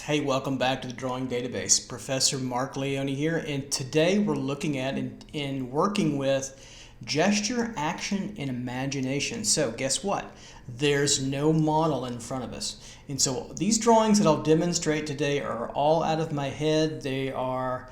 Hey, welcome back to the Drawing Database. Professor Marc Leone here, and today we're looking at and working with gesture, action, and imagination. So guess what? There's no model in front of us. And so these drawings that I'll demonstrate today are all out of my head. They are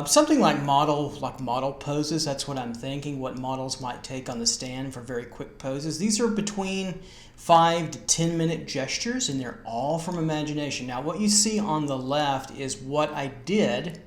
something like model poses. That's what I'm thinking, what models might take on the stand for very quick poses. These are between 5 to 10 minute gestures, and they're all from imagination. Now what you see on the left is what I did,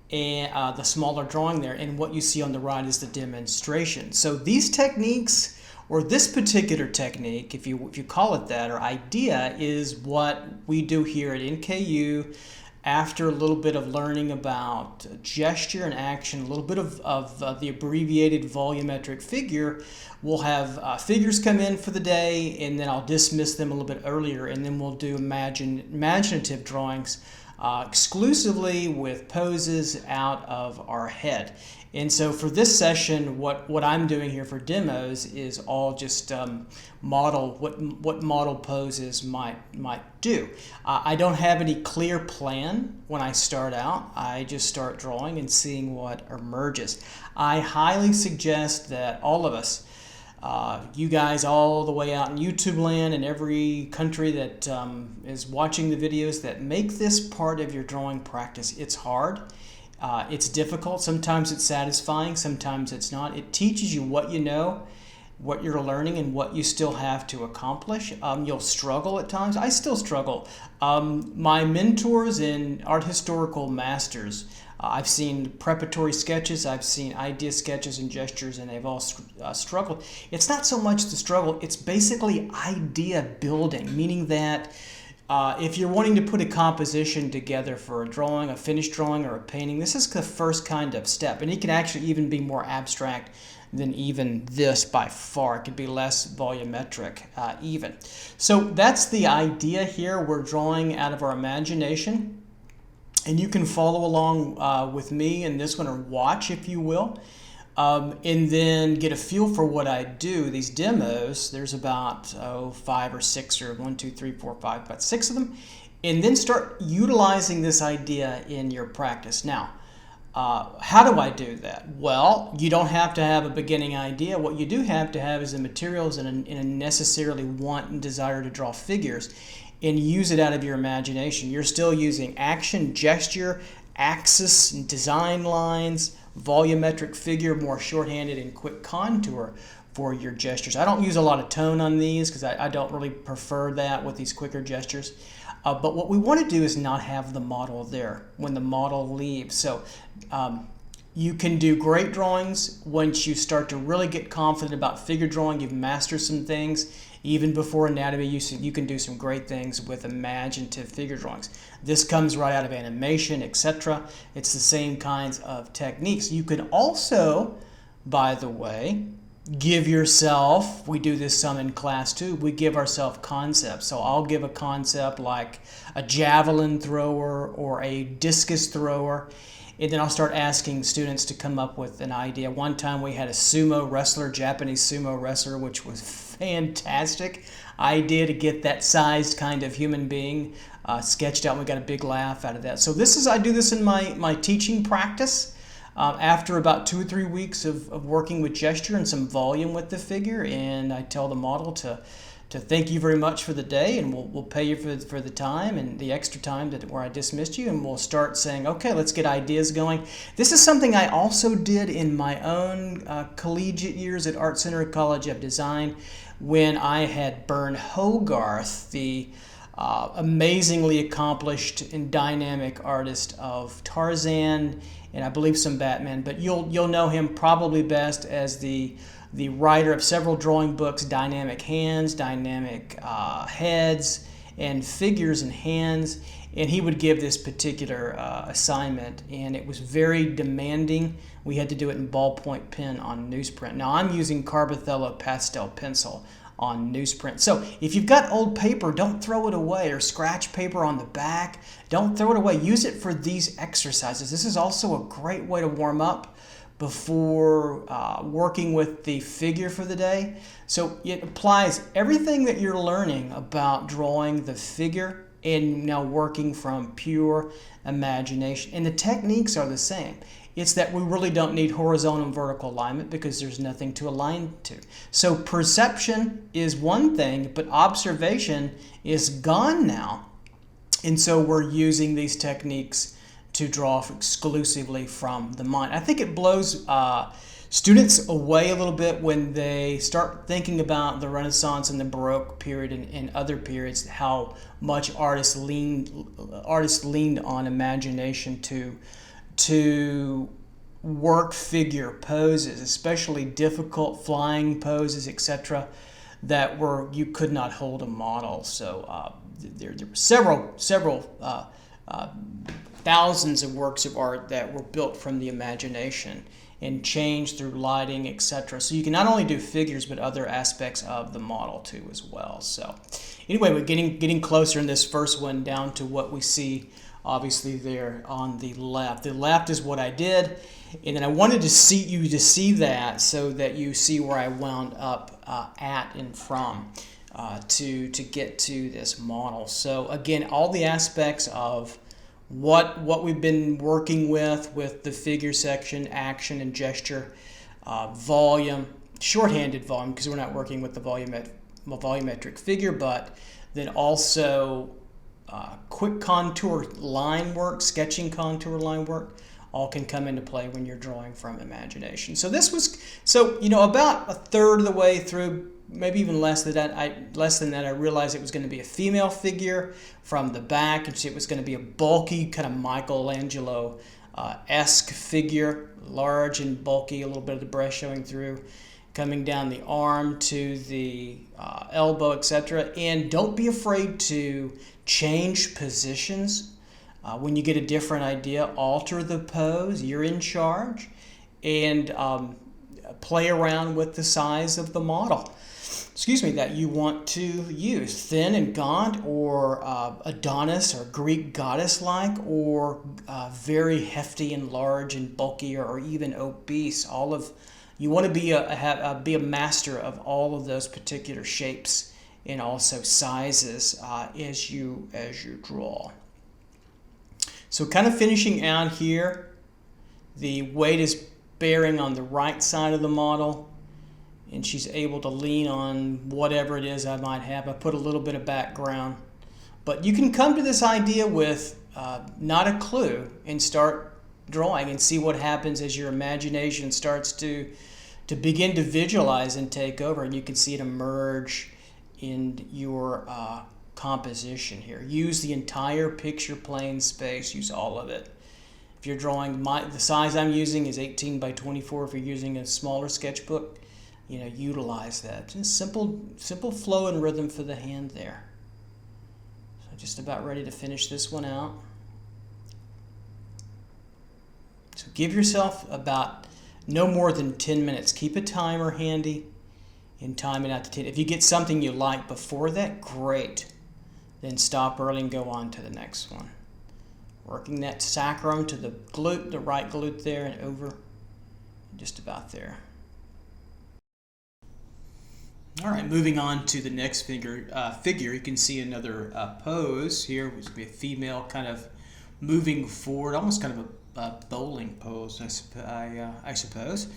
and the smaller drawing there, and what you see on the right is the demonstration. So these techniques, or this particular technique, if you call it that, or idea, is what we do here at NKU. After a little bit of learning about gesture and action, a little bit of the abbreviated volumetric figure, we'll have figures come in for the day, and then I'll dismiss them a little bit earlier, and then we'll do imaginative drawings exclusively with poses out of our head. And so for this session, what I'm doing here for demos is all just model what model poses might do. I don't have any clear plan when I start out. I just start drawing and seeing what emerges. I highly suggest that all of us, you guys all the way out in YouTube land and every country that is watching the videos, that make this part of your drawing practice. It's hard. It's difficult. Sometimes it's satisfying. Sometimes it's not. It teaches you what you know, what you're learning, and what you still have to accomplish. You'll struggle at times. I still struggle. My mentors and art historical masters, I've seen preparatory sketches, I've seen idea sketches and gestures, and they've all struggled. It's not so much the struggle, it's basically idea building, meaning that if you're wanting to put a composition together for a drawing, a finished drawing, or a painting, this is the first kind of step. And it can actually even be more abstract than even this by far. It could be less volumetric even. So that's the idea here. We're drawing out of our imagination. And you can follow along with me in this one, or watch if you will. And then get a feel for what I do. These demos, there's about 5 or 6, or 1, 2, 3, 4, 5, about 6 of them, and then start utilizing this idea in your practice. Now, how do I do that? Well, you don't have to have a beginning idea. What you do have to have is the materials and a necessarily want and desire to draw figures, and use it out of your imagination. You're still using action, gesture, axis, and design lines, volumetric figure, more shorthanded, and quick contour for your gestures. I don't use a lot of tone on these because I don't really prefer that with these quicker gestures. But what we want to do is not have the model there when the model leaves. So you can do great drawings once you start to really get confident about figure drawing. You've mastered some things. Even before anatomy, you can do some great things with imaginative figure drawings. This comes right out of animation, etc. It's the same kinds of techniques. You can also, by the way, give yourself, we do this some in class too, we give ourselves concepts. So I'll give a concept like a javelin thrower or a discus thrower, and then I'll start asking students to come up with an idea. One time we had a sumo wrestler, Japanese sumo wrestler, which was fantastic idea to get that sized kind of human being sketched out, and we got a big laugh out of that. So I do this in my teaching practice. After about 2 or 3 weeks of working with gesture and some volume with the figure, and I tell the model to thank you very much for the day, and we'll pay you for the time and the extra time where I dismissed you, and we'll start saying, okay, let's get ideas going. This is something I also did in my own collegiate years at Art Center College of Design, when I had Bern Hogarth, the amazingly accomplished and dynamic artist of Tarzan and I believe some Batman, but you'll know him probably best as the writer of several drawing books, Dynamic Hands, Dynamic Heads, and Figures and Hands. And he would give this particular assignment, and it was very demanding. We had to do it in ballpoint pen on newsprint. Now I'm using Carbothello pastel pencil on newsprint. So if you've got old paper, don't throw it away, or scratch paper on the back. Don't throw it away. Use it for these exercises. This is also a great way to warm up before working with the figure for the day. So it applies everything that you're learning about drawing the figure and now working from pure imagination. And the techniques are the same. It's that we really don't need horizontal and vertical alignment because there's nothing to align to. So perception is one thing, but observation is gone now. And so we're using these techniques to draw exclusively from the mind. I think it blows students away a little bit when they start thinking about the Renaissance and the Baroque period and other periods, how much artists leaned on imagination to work figure poses, especially difficult flying poses, etc., that you could not hold a model. So there were several thousands of works of art that were built from the imagination and changed through lighting, etc. So you can not only do figures, but other aspects of the model too as well. So anyway, we're getting closer in this first one down to what we see obviously there on the left. The left is what I did, and then I wanted to see that so that you see where I wound up at and from to get to this model. So again, all the aspects of what we've been working with the figure section, action and gesture, volume, shorthanded volume because we're not working with the volumetric figure, but then also quick contour line work, sketching contour line work, all can come into play when you're drawing from imagination. So about a third of the way through, maybe even less than that, I realized it was going to be a female figure from the back, and it was going to be a bulky kind of Michelangelo-esque figure, large and bulky, a little bit of the breast showing through, coming down the arm to the elbow, etc. And don't be afraid to change positions. When you get a different idea, alter the pose. You're in charge. And play around with the size of the model that you want to use. Thin and gaunt, or Adonis or Greek goddess-like, or very hefty and large and bulky, or even obese. You want to be a master of all of those particular shapes and also sizes as you draw. So kind of finishing out here, the weight is bearing on the right side of the model, and she's able to lean on whatever it is I might have. I put a little bit of background, but you can come to this idea with not a clue and start drawing and see what happens as your imagination starts to begin to visualize and take over, and you can see it emerge in your composition here. Use the entire picture plane space, use all of it. If you're drawing, the size I'm using is 18 by 24. If you're using a smaller sketchbook, utilize that. Just simple flow and rhythm for the hand there. So just about ready to finish this one out. So give yourself about no more than 10 minutes. Keep a timer handy and time it out to 10. If you get something you like before that, great. Then stop early and go on to the next one. Working that sacrum to the glute, the right glute there and over, just about there. All right, moving on to the next figure. You can see another pose here, which would be a female kind of moving forward, almost kind of a bowling pose, I suppose.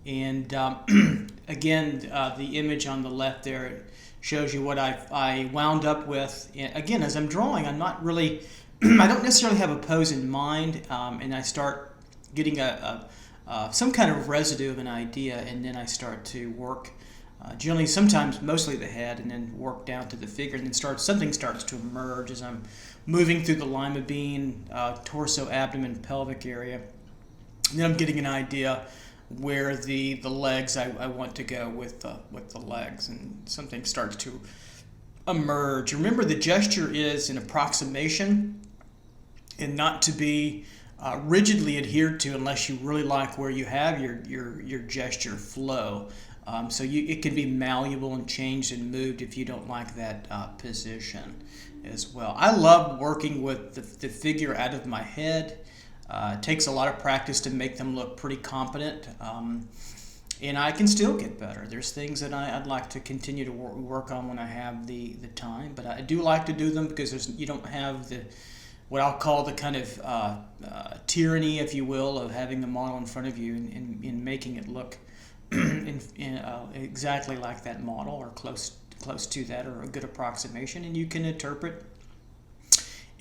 And again, the image on the left there shows you what I wound up with. And again, as I'm drawing, I'm not really, I don't necessarily have a pose in mind, and I start getting some kind of residue of an idea, and then I start to work. Generally, sometimes mostly the head, and then work down to the figure, and then something starts to emerge as I'm moving through the lima bean, torso, abdomen, pelvic area. And then I'm getting an idea where the legs I want to go with the legs, and something starts to emerge. Remember, the gesture is an approximation and not to be rigidly adhered to unless you really like where you have your gesture flow. So it can be malleable and changed and moved if you don't like that position as well. I love working with the figure out of my head. It takes a lot of practice to make them look pretty competent. And I can still get better. There's things that I'd like to continue to work on when I have the time, but I do like to do them because you don't have the what I'll call the kind of tyranny, if you will, of having the model in front of you and making it look exactly like that model or close to that, or a good approximation, and you can interpret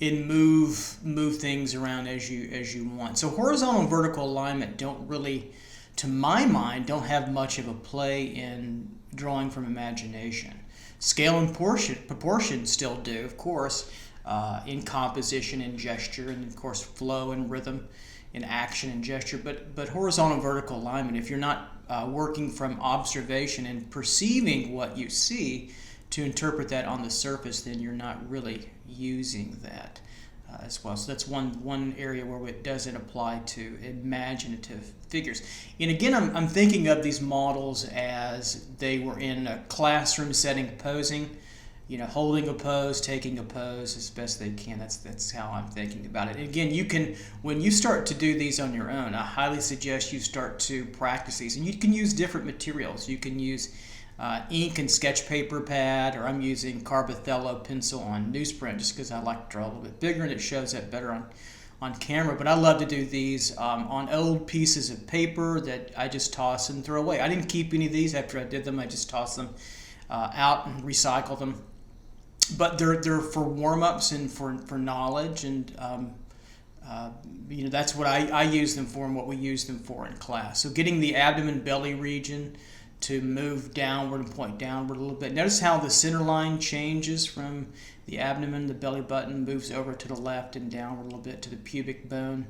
and move things around as you want. So horizontal and vertical alignment don't really, to my mind, don't have much of a play in drawing from imagination. Scale and proportion still do, of course, in composition and gesture, and of course flow and rhythm in action and gesture. But horizontal and vertical alignment, if you're not working from observation and perceiving what you see to interpret that on the surface, then you're not really using that as well. So that's one area where it doesn't apply to imaginative figures. And again, I'm thinking of these models as they were in a classroom setting, posing, holding a pose, taking a pose as best they can. That's how I'm thinking about it. And again, you can, when you start to do these on your own, I highly suggest you start to practice these. And you can use different materials. You can use ink and sketch paper pad, or I'm using Carbothello pencil on newsprint just because I like to draw a little bit bigger and it shows up better on camera. But I love to do these on old pieces of paper that I just toss and throw away. I didn't keep any of these after I did them. I just tossed them out and recycled them. But they're for warm-ups and for knowledge, and that's what I use them for and what we use them for in class. So getting the abdomen belly region to move downward and point downward a little bit. Notice how the center line changes from the abdomen, the belly button moves over to the left and downward a little bit to the pubic bone,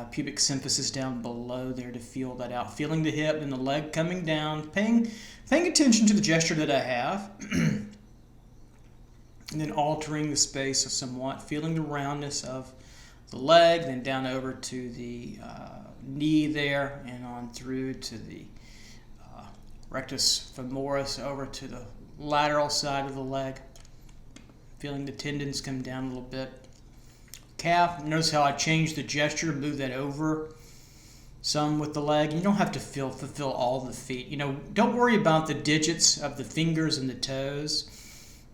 pubic symphysis down below there to feel that out. Feeling the hip and the leg coming down, paying attention to the gesture that I have. And then altering the space somewhat, feeling the roundness of the leg, then down over to the knee there, and on through to the rectus femoris over to the lateral side of the leg. Feeling the tendons come down a little bit. Calf, notice how I changed the gesture, move that over some with the leg. You don't have to fulfill all the feet. Don't worry about the digits of the fingers and the toes.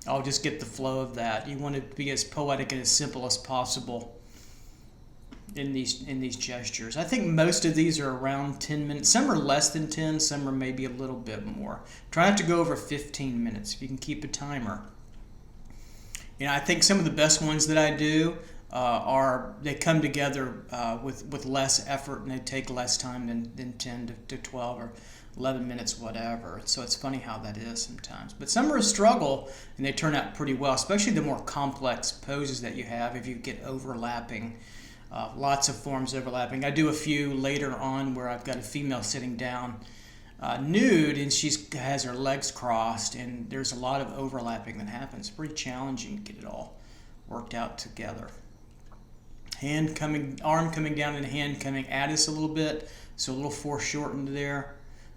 I'll just get the flow of that. You want to be as poetic and as simple as possible in these gestures. I think most of these are around 10 minutes. Some are less than 10, some are maybe a little bit more. Try not to go over 15 minutes if you can keep a timer. I think some of the best ones that I do they come together with less effort, and they take less time than 10 to 12 or 11 minutes, whatever. So it's funny how that is sometimes. But some are a struggle, and they turn out pretty well, especially the more complex poses that you have if you get overlapping, lots of forms overlapping. I do a few later on where I've got a female sitting down nude, and she has her legs crossed, and there's a lot of overlapping that happens. Pretty challenging to get it all worked out together. Arm coming down and hand coming at us a little bit, so a little foreshortened there.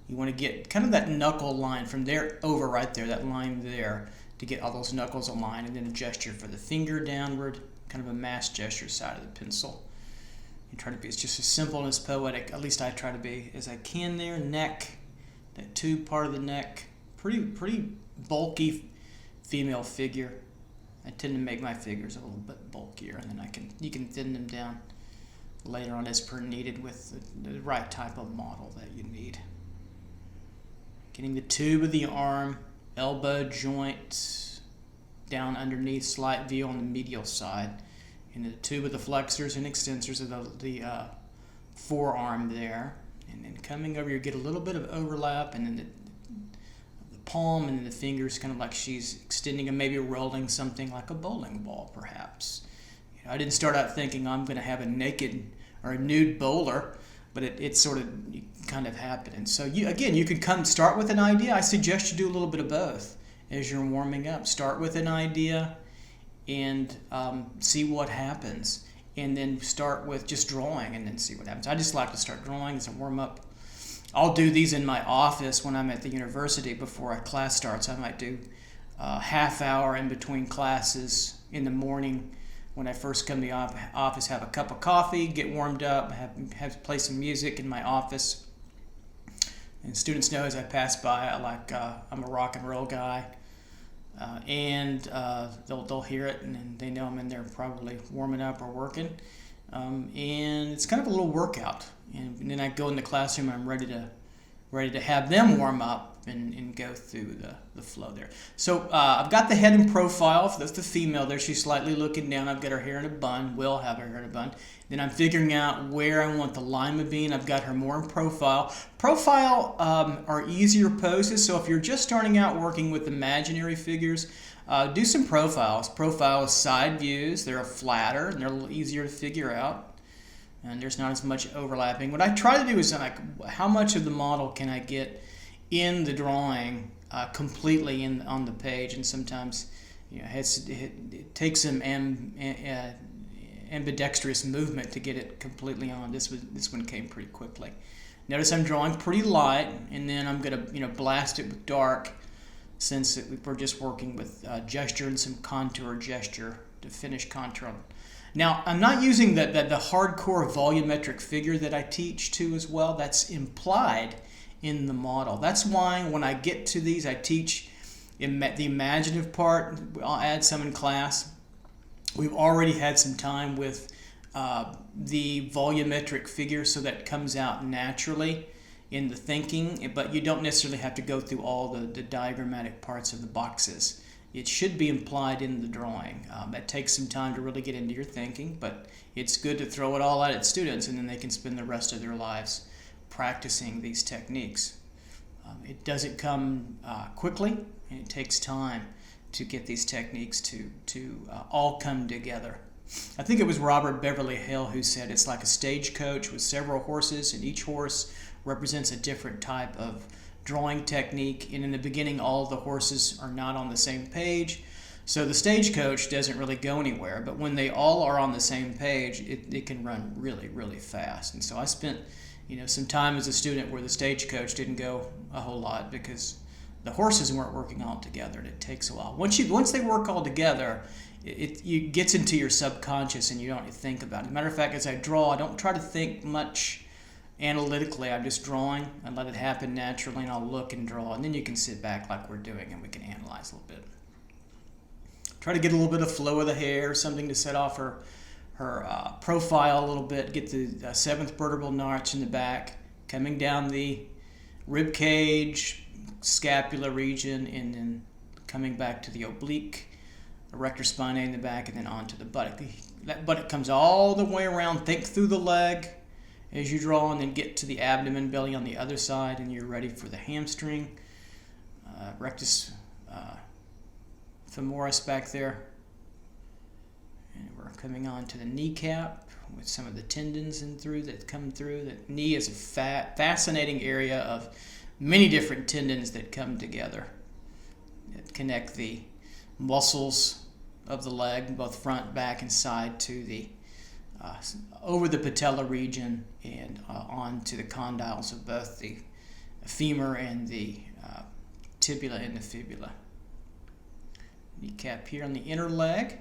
You want to get kind of that knuckle line from there over right there, that line there, to get all those knuckles aligned, and then a gesture for the finger downward, kind of a mass gesture side of the pencil. You try to be just as simple and as poetic, at least I try to be, as I can there. Neck, that tube part of the neck, pretty bulky female figure. I tend to make my figures a little bit bulkier, and then you can thin them down later on as per needed with the right type of model that you need. Getting the tube of the arm, elbow joint down underneath, slight view on the medial side, and the tube of the flexors and extensors of the forearm there. And then coming over here, get a little bit of overlap, and then the palm and then the fingers, kind of like she's extending and maybe rolling something like a bowling ball, perhaps. I didn't start out thinking I'm going to have a naked or a nude bowler, but it sort of kind of happened. And so you can start with an idea. I suggest you do a little bit of both as you're warming up. Start with an idea and see what happens, and then start with just drawing and then see what happens. I just like to start drawing as a warm up. I'll do these in my office when I'm at the university before a class starts. I might do a half hour in between classes in the morning. When I first come to the office, have a cup of coffee, get warmed up, have play some music in my office, And students know as I pass by, I'm a rock and roll guy. And they'll hear it, and then they know I'm in there probably warming up or working. And it's kind of a little workout. And then I go in the classroom, I'm ready to have them warm up and go through the flow there. So I've got the head in profile. That's the female there. She's slightly looking down. I've got her hair in a bun. Will have her hair in a bun. Then I'm figuring out where I want the lima being. I've got her more in profile. Profile are easier poses. So if you're just starting out working with imaginary figures, do some profiles. Profiles, side views. They're flatter and they're a little easier to figure out. And there's not as much overlapping. What I try to do is how much of the model can I get in the drawing completely on the page, and sometimes it takes some ambidextrous movement to get it completely on. This one came pretty quickly. Notice I'm drawing pretty light, and then I'm going to blast it with dark, since we're just working with gesture and some contour gesture to finish contour. Now, I'm not using the hardcore volumetric figure that I teach to as well. That's implied in the model. That's why when I get to these, I teach the imaginative part. I'll add some in class. We've already had some time with the volumetric figure, so that comes out naturally in the thinking, but you don't necessarily have to go through all the diagrammatic parts of the boxes. It should be implied in the drawing. That takes some time to really get into your thinking, but it's good to throw it all out at students, and then they can spend the rest of their lives practicing these techniques. It doesn't come quickly, and it takes time to get these techniques to all come together. I think it was Robert Beverly Hale who said it's like a stagecoach with several horses, and each horse represents a different type of drawing technique, and in the beginning all the horses are not on the same page, so the stagecoach doesn't really go anywhere, but when they all are on the same page, it can run really, really fast. And so I spent some time as a student where the stagecoach didn't go a whole lot because the horses weren't working all together, and it takes a while. Once they work all together, it gets into your subconscious and you don't think about it. Matter of fact, as I draw, I don't try to think much analytically. I'm just drawing and let it happen naturally, and I'll look and draw, and then you can sit back like we're doing and we can analyze a little bit. Try to get a little bit of flow of the hair, something to set off her profile a little bit. Get the seventh vertebral notch in the back, coming down the rib cage, scapula region, and then coming back to the oblique, erector spinae in the back, and then onto the buttock. That buttock comes all the way around. Think through the leg as you draw, and then get to the abdomen, belly on the other side, and you're ready for the hamstring, rectus femoris back there. And we're coming on to the kneecap with some of the tendons that come through. The knee is a fascinating area of many different tendons that come together that connect the muscles of the leg, both front, back, and side, to the over the patella region and onto the condyles of both the femur and the tibia and the fibula. Kneecap here on the inner leg.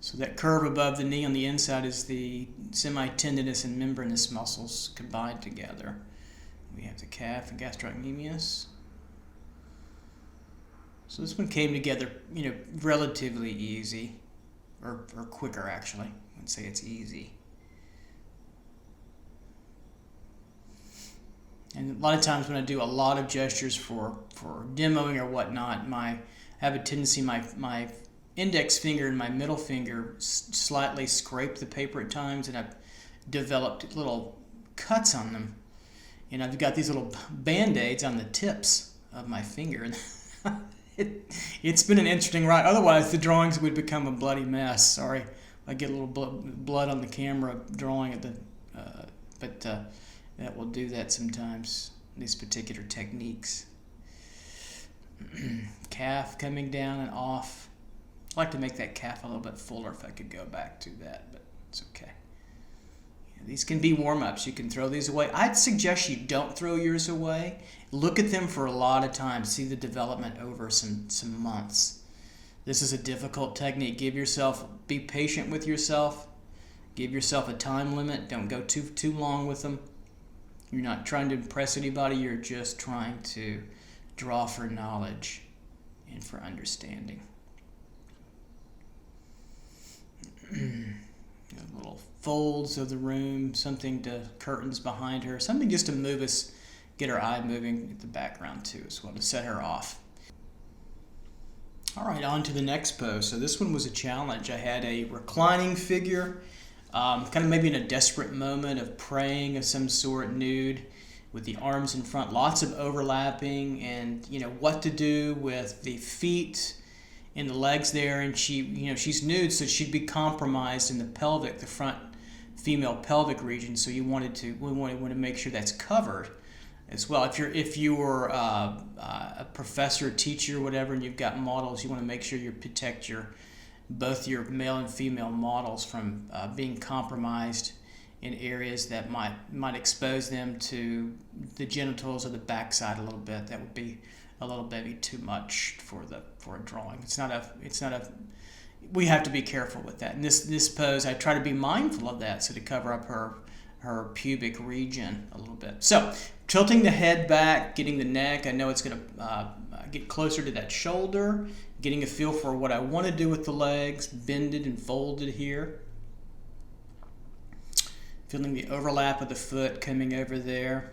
So that curve above the knee on the inside is the semitendinous and membranous muscles combined together. We have the calf and gastrocnemius. So this one came together, relatively easy, or quicker actually. I would say it's easy. And a lot of times when I do a lot of gestures for demoing or whatnot, I have a tendency, my index finger and my middle finger slightly scrape the paper at times, and I've developed little cuts on them. And I've got these little band-aids on the tips of my finger. It's been an interesting ride. Otherwise, the drawings would become a bloody mess. Sorry, I get a little blood on the camera drawing at but that will do that sometimes, these particular techniques. Calf coming down and off. I'd like to make that calf a little bit fuller if I could go back to that, but it's okay. These can be warm-ups. You can throw these away. I'd suggest you don't throw yours away. Look at them for a lot of time. See the development over some months. This is a difficult technique. Be patient with yourself. Give yourself a time limit. Don't go too long with them. You're not trying to impress anybody, you're just trying to draw for knowledge and for understanding. Little folds of the room, something to curtains behind her, something just to move us, get her eye moving at the background too as well, to set her off. All right, on to the next pose. So this one was a challenge. I had a reclining figure, kind of maybe in a desperate moment of praying of some sort, nude, with the arms in front, lots of overlapping, and what to do with the feet and the legs there. And she's nude, so she'd be compromised in the pelvic, the front female pelvic region. So we want to make sure that's covered as well. If you were a professor, teacher, whatever, and you've got models, you want to make sure you protect both your male and female models from being compromised in areas that might expose them to the genitals or the backside a little bit. That would be a little bit too much for a drawing. It's not a. We have to be careful with that. In this pose, I try to be mindful of that, so to cover up her pubic region a little bit. So tilting the head back, getting the neck. I know it's going to get closer to that shoulder. Getting a feel for what I want to do with the legs, bended and folded here. Feeling the overlap of the foot coming over there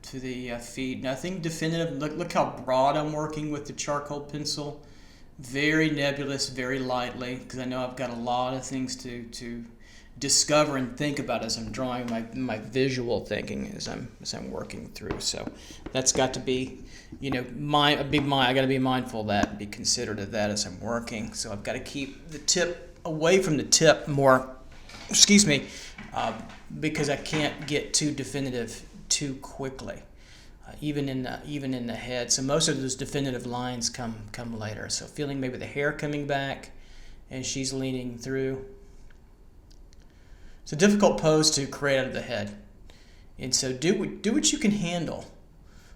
to the feet. Nothing definitive. Look how broad I'm working with the charcoal pencil. Very nebulous, very lightly, because I know I've got a lot of things to discover and think about as I'm drawing, my visual thinking as I'm working through. So that's got to be, I got to be mindful of that, and be considerate of that as I'm working. So I've got to keep the tip away from the tip more. Because I can't get too definitive too quickly, even in the head. So most of those definitive lines come later. So feeling maybe the hair coming back as she's leaning through. It's a difficult pose to create out of the head, and so do what you can handle.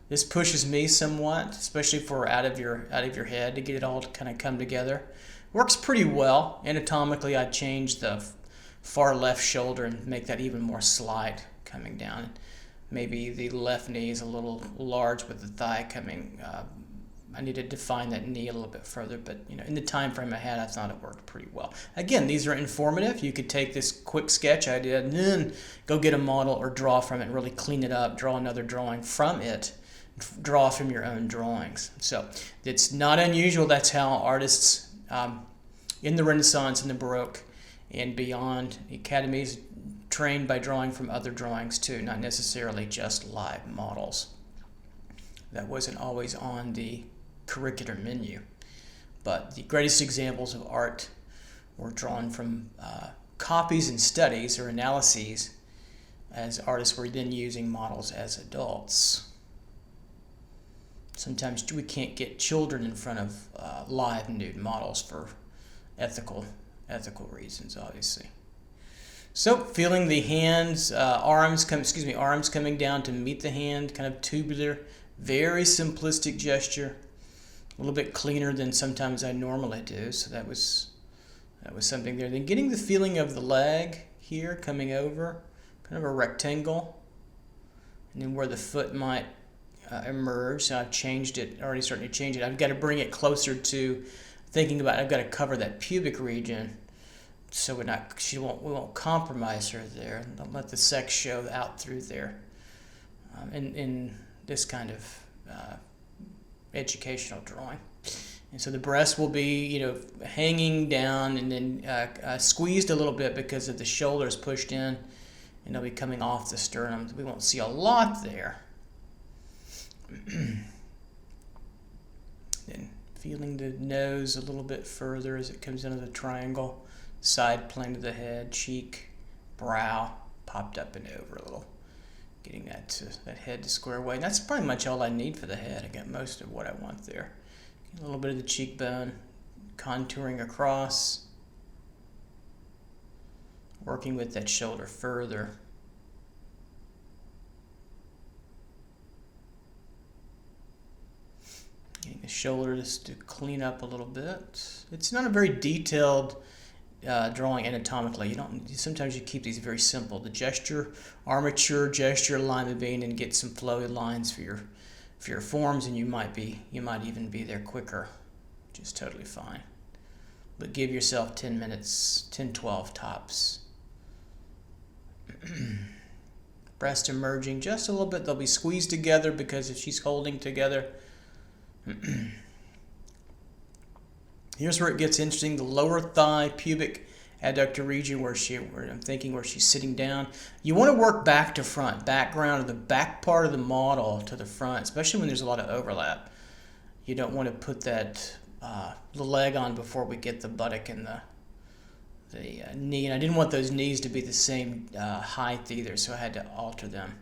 This pushes me somewhat, especially for out of your head, to get it all to kind of come together. Works pretty well anatomically. I changed the far left shoulder and make that even more slight coming down. Maybe the left knee is a little large with the thigh coming. I need to define that knee a little bit further, but in the time frame I had, I thought it worked pretty well. Again, these are informative. You could take this quick sketch I did and then go get a model or draw from it and really clean it up, draw another drawing from it, draw from your own drawings. So it's not unusual. That's how artists in the Renaissance and the Baroque and beyond academies trained by drawing from other drawings too, not necessarily just live models. That wasn't always on the curricular menu. But the greatest examples of art were drawn from copies and studies or analyses, as artists were then using models as adults. Sometimes we can't get children in front of live nude models for ethical reasons, obviously. So feeling the hands, arms coming down to meet the hand, kind of tubular, very simplistic gesture, a little bit cleaner than sometimes I normally do. So that was something there. Then getting the feeling of the leg here coming over, kind of a rectangle, and then where the foot might emerge. So I've changed it, already starting to change it. I've got to bring it closer to thinking about. I've got to cover that pubic region, so we won't compromise her there. Don't let the sex show out through there. In this kind of educational drawing. And so the breast will be, hanging down and then squeezed a little bit because of the shoulders pushed in, and they'll be coming off the sternum. We won't see a lot there. Then feeling the nose a little bit further as it comes into the triangle, side plane of the head, cheek, brow, popped up and over a little. Getting that head to square away. And that's pretty much all I need for the head. I got most of what I want there. A little bit of the cheekbone, contouring across, working with that shoulder further. Getting the shoulder just to clean up a little bit. It's not a very detailed drawing anatomically. You don't. Sometimes you keep these very simple. The gesture, armature, gesture, lima bean, and get some flowy lines for your forms, and you might even be there quicker, which is totally fine. But give yourself 10 minutes, 10, 12 tops. Breast emerging just a little bit. They'll be squeezed together because if she's holding together. Here's where it gets interesting. The lower thigh, pubic adductor region where she's sitting down. You want to work back to front, background of the back part of the model to the front, especially when there's a lot of overlap. You don't want to put that the leg on before we get the buttock and the knee. And I didn't want those knees to be the same height either, so I had to alter them.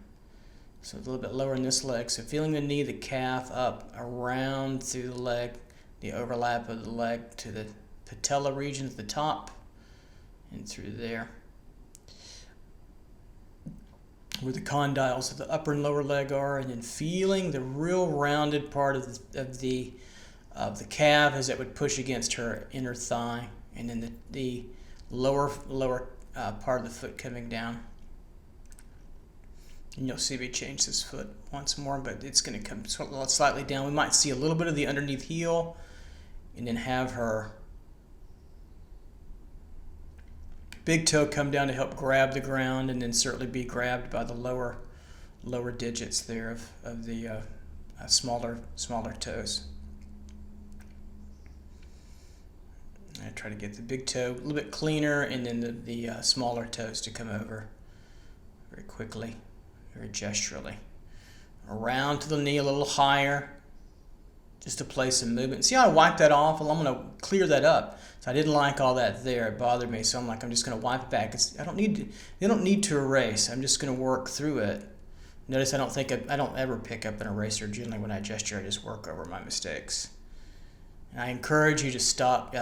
So a little bit lower in this leg. So feeling the knee, the calf up, around through the leg, the overlap of the leg to the patella region at the top and through there. Where the condyles of the upper and lower leg are, and then feeling the real rounded part of the calf as it would push against her inner thigh, and then the lower part of the foot coming down. And you'll see me change this foot once more, but it's going to come slightly down. We might see a little bit of the underneath heel, and then have her big toe come down to help grab the ground, and then certainly be grabbed by the lower digits there of the smaller toes. I try to get the big toe a little bit cleaner, and then the smaller toes to come over very quickly, very gesturally. Around to the knee a little higher, just to play some movement. See how I wipe that off? Well, I'm going to clear that up. So I didn't like all that there. It bothered me. So I'm just going to wipe it back. They don't need to erase. I'm just going to work through it. Notice I don't ever pick up an eraser. Generally when I gesture, I just work over my mistakes. And I encourage you to stop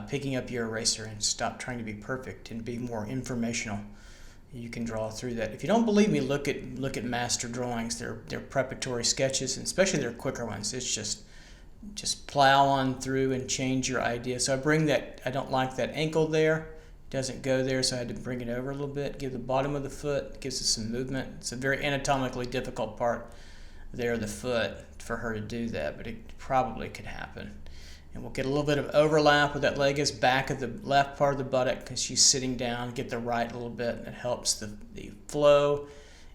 picking up your eraser and stop trying to be perfect and be more informational. You can draw through that. If you don't believe me, look at master drawings. They're preparatory sketches, and especially their quicker ones. It's just plow on through and change your idea. So I don't like that ankle there. It doesn't go there, so I had to bring it over a little bit. Give the bottom of the foot, gives us some movement. It's a very anatomically difficult part there of the foot for her to do that, but it probably could happen. And we'll get a little bit of overlap with that leg is back of the left part of the buttock because she's sitting down. Get the right a little bit. It helps the flow,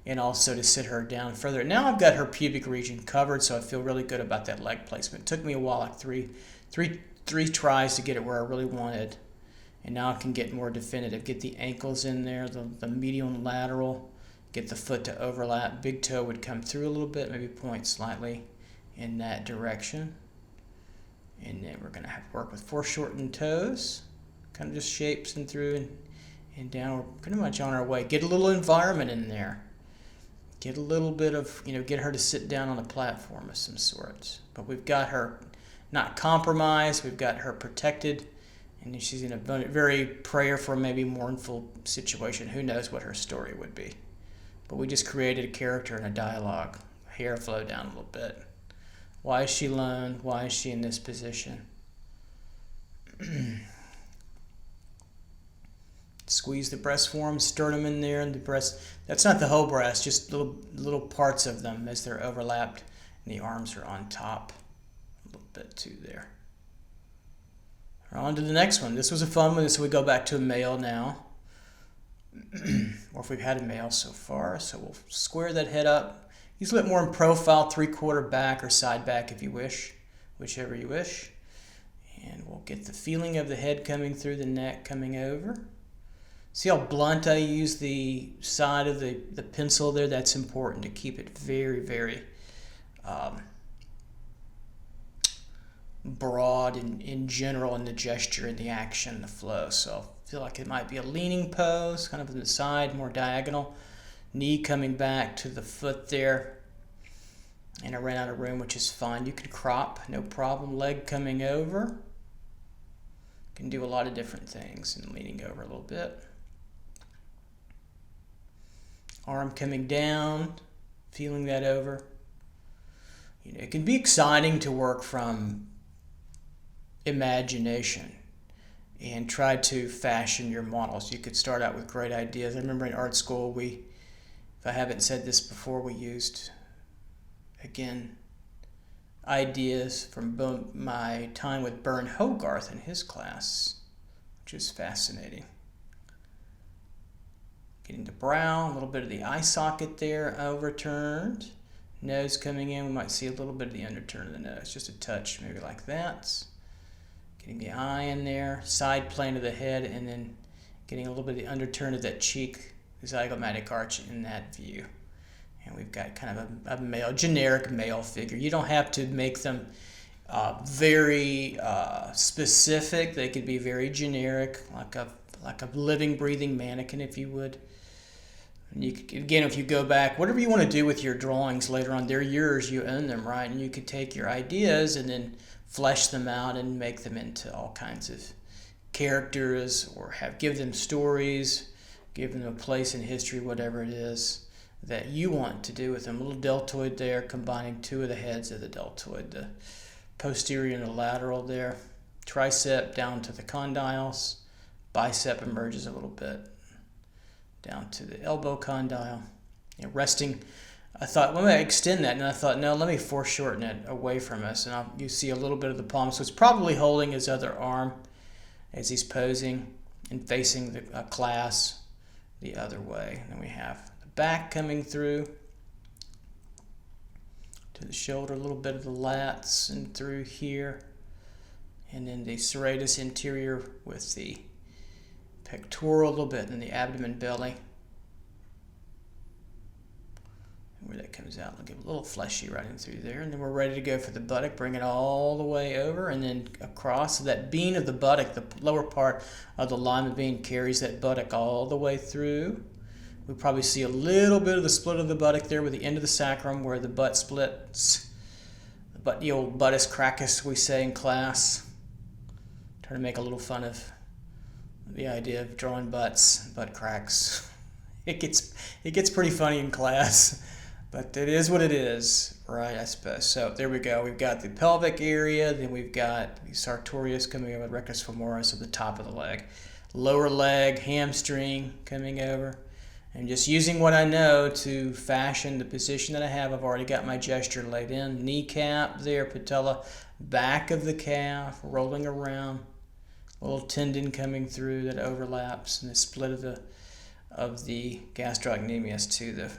and also to sit her down further. Now I've got her pubic region covered, so I feel really good about that leg placement. It took me a while, like three tries to get it where I really wanted. And now I can get more definitive. Get the ankles in there, the medial and lateral. Get the foot to overlap. Big toe would come through a little bit, maybe point slightly in that direction. And then we're going to have to work with foreshortened toes. Kind of just shapes and through and down. We're pretty much on our way. Get a little environment in there. Get a little bit of, get her to sit down on a platform of some sorts. But we've got her not compromised. We've got her protected. And she's in a very prayerful, maybe mournful situation. Who knows what her story would be. But we just created a character and a dialogue. Hair flow down a little bit. Why is she alone? Why is she in this position? Squeeze the breast form, sternum in there, and the breast. That's not the whole breast, just little parts of them as they're overlapped, and the arms are on top. A little bit too there. We're on to the next one. This was a fun one, so we go back to a male now. Or if we've had a male so far, so we'll square that head up. Use a little more in profile, 3/4 back or side back if you wish, whichever you wish. And we'll get the feeling of the head coming through the neck, coming over. See how blunt I use the side of the pencil there? That's important to keep it very, very broad in general in the gesture and the action, the flow. So I feel like it might be a leaning pose, kind of on the side, more diagonal. Knee coming back to the foot there. And I ran out of room, which is fine. You can crop, no problem. Leg coming over. Can do a lot of different things and leaning over a little bit. Arm coming down, feeling that over. It can be exciting to work from imagination. and try to fashion your models. You could start out with great ideas. I remember in art school, if I haven't said this before, we used, again, ideas from my time with Bern Hogarth in his class, which is fascinating. Getting the brow, a little bit of the eye socket there overturned. Nose coming in, we might see a little bit of the underturn of the nose, just a touch, maybe like that. Getting the eye in there, side plane of the head, and then getting a little bit of the underturn of that cheek, the zygomatic arch in that view. And we've got kind of a generic male figure. You don't have to make them very specific. They could be very generic, like a living, breathing mannequin, if you would. And you could, again, if you go back, whatever you want to do with your drawings later on, they're yours, you own them, right? And you could take your ideas and then flesh them out and make them into all kinds of characters, or give them stories, give them a place in history, whatever it is that you want to do with them. A little deltoid there, combining two of the heads of the deltoid, the posterior and the lateral there. Tricep down to the condyles. Bicep emerges a little bit down to the elbow condyle. And resting, I thought, well, let me extend that, and I thought, no, let me foreshorten it away from us. And you see a little bit of the palm. So it's probably holding his other arm as he's posing and facing the class the other way. And then we have the back coming through to the shoulder, a little bit of the lats and through here. And then the serratus interior with the pectoral a little bit, and the abdomen, belly. And where that comes out, we'll give a little fleshy right in through there. And then we're ready to go for the buttock. Bring it all the way over and then across. So that bean of the buttock, the lower part of the lima bean, carries that buttock all the way through. We probably see a little bit of the split of the buttock there with the end of the sacrum where the butt splits. The old buttus crackus, we say in class. Trying to make a little fun of the idea of drawing butt cracks. It gets pretty funny in class, but it is what it is, right, I suppose. So there we go. We've got the pelvic area, then we've got the sartorius coming over, rectus femoris at the top of the leg. Lower leg, hamstring coming over. And just using what I know to fashion the position that I have. I've already got my gesture laid in. Kneecap there, patella, back of the calf, rolling around. Little tendon coming through that overlaps, and the split of the gastrocnemius to the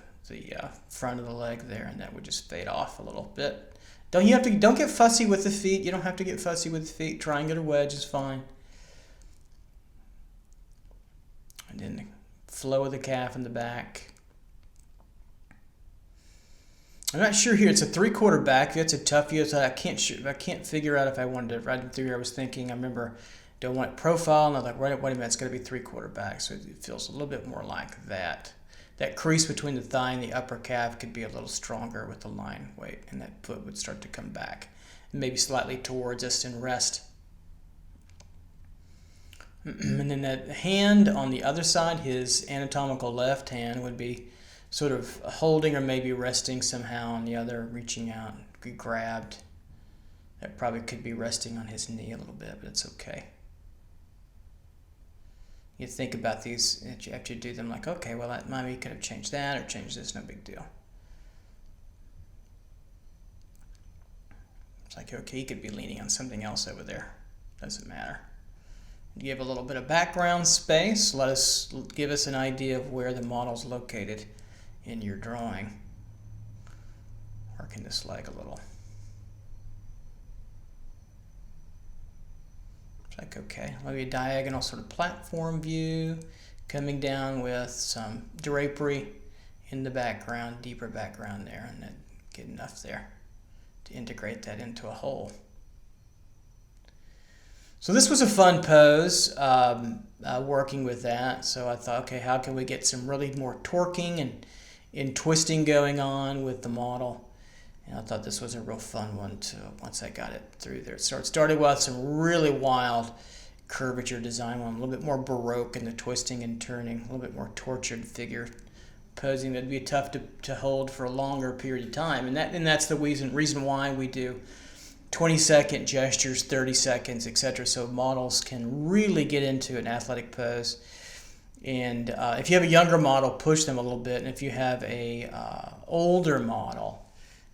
front of the leg there, and that would just fade off a little bit. Don't get fussy with the feet. You don't have to get fussy with the feet. Triangular wedge is fine. And then the flow of the calf in the back. I'm not sure here. It's a 3/4 back view. It's a tough view. So I can't figure out if I wanted to ride through here. I was thinking. I remember. Don't want profile, and I was like, wait a minute, it's got to be 3/4 back, so it feels a little bit more like that. That crease between the thigh and the upper calf could be a little stronger with the line weight, and that foot would start to come back, maybe slightly towards us in rest. And then that hand on the other side, his anatomical left hand, would be sort of holding or maybe resting somehow on the other, reaching out, be grabbed. That probably could be resting on his knee a little bit, but it's okay. You think about these after you do them, like, okay, well, that maybe could have changed that or changed this, no big deal. It's like, okay, he could be leaning on something else over there. Doesn't matter. Give a little bit of background space. Give us an idea of where the model's located in your drawing. Working this leg a little. Like, okay, maybe a diagonal sort of platform view coming down with some drapery in the background, deeper background there, and then get enough there to integrate that into a whole. So this was a fun pose, working with that. So I thought, okay, how can we get some really more torquing and twisting going on with the model? And I thought this was a real fun one too, once I got it through there. So it started with some really wild curvature design one, a little bit more Baroque in the twisting and turning, a little bit more tortured figure posing that'd be tough to hold for a longer period of time. And that's the reason why we do 20-second gestures, 30 seconds, etc. So models can really get into an athletic pose. And if you have a younger model, push them a little bit. And if you have a older model,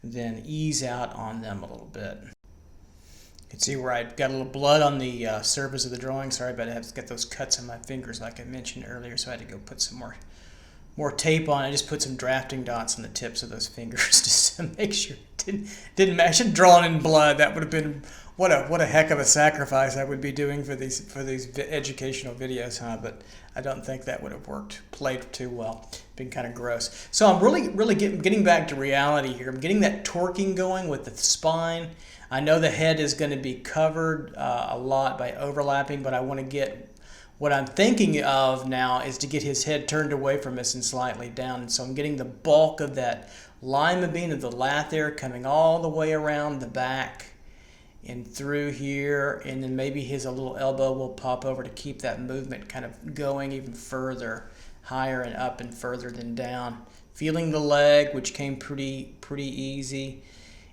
then ease out on them a little bit. You can see where I got a little blood on the surface of the drawing. Sorry, but I have to get those cuts on my fingers like I mentioned earlier, so I had to go put some more tape on. I just put some drafting dots on the tips of those fingers just to make sure it didn't match. I should have drawn in blood. That would have been what a heck of a sacrifice I would be doing for these educational videos, huh? But I don't think that would have played too well. Been kind of gross. So I'm really getting back to reality here. I'm getting that torquing going with the spine. I know the head is going to be covered a lot by overlapping, but I want to get, what I'm thinking of now is to get his head turned away from us and slightly down. And so I'm getting the bulk of that lima bean of the lat there coming all the way around the back and through here, and then maybe his a little elbow will pop over to keep that movement kind of going even further, higher and up and further than down. Feeling the leg, which came pretty easy.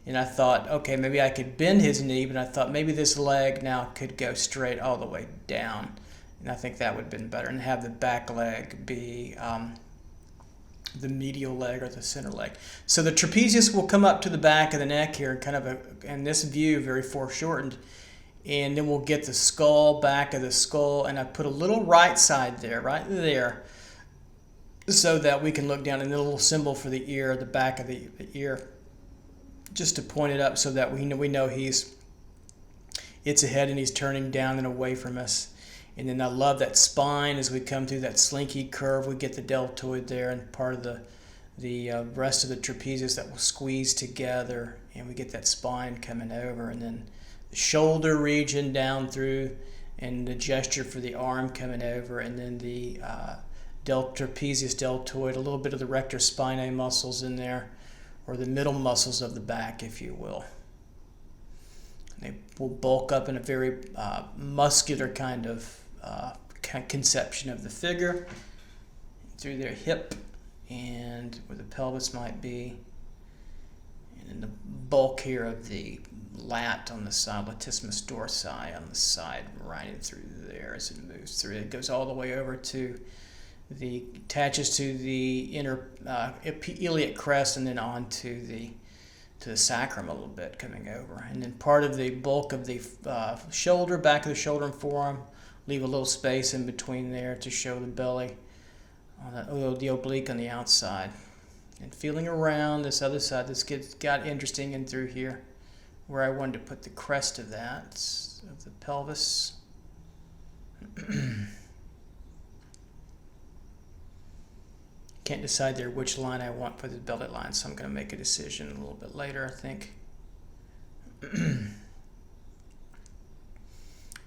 And I thought, okay, maybe I could bend his knee, but I thought maybe this leg now could go straight all the way down. And I think that would have been better. And have the back leg be the medial leg or the center leg. So the trapezius will come up to the back of the neck here, kind of in this view, very foreshortened. And then we'll get the skull, back of the skull, and I put a little right side there, right there, so that we can look down, and then a little symbol for the ear, the back of the ear, just to point it up so that we know it's ahead and he's turning down and away from us. And then I love that spine as we come through that slinky curve. We get the deltoid there and part of the rest of the trapezius that will squeeze together, and we get that spine coming over, and then the shoulder region down through, and the gesture for the arm coming over, and then the trapezius deltoid, a little bit of the rector spinae muscles in there, or the middle muscles of the back, if you will. They will bulk up in a very muscular kind of conception of the figure, through their hip and where the pelvis might be, and then the bulk here of the lat on the side, latissimus dorsi on the side, right through there as it moves through. It goes all the way over to attaches to the inner iliac crest, and then onto the sacrum a little bit coming over, and then part of the bulk of the shoulder, back of the shoulder and forearm. Leave a little space in between there to show the belly, the oblique on the outside, and feeling around this other side. This got interesting in through here, where I wanted to put the crest of the pelvis. Can't decide there which line I want for the belly line, so I'm going to make a decision a little bit later, I think.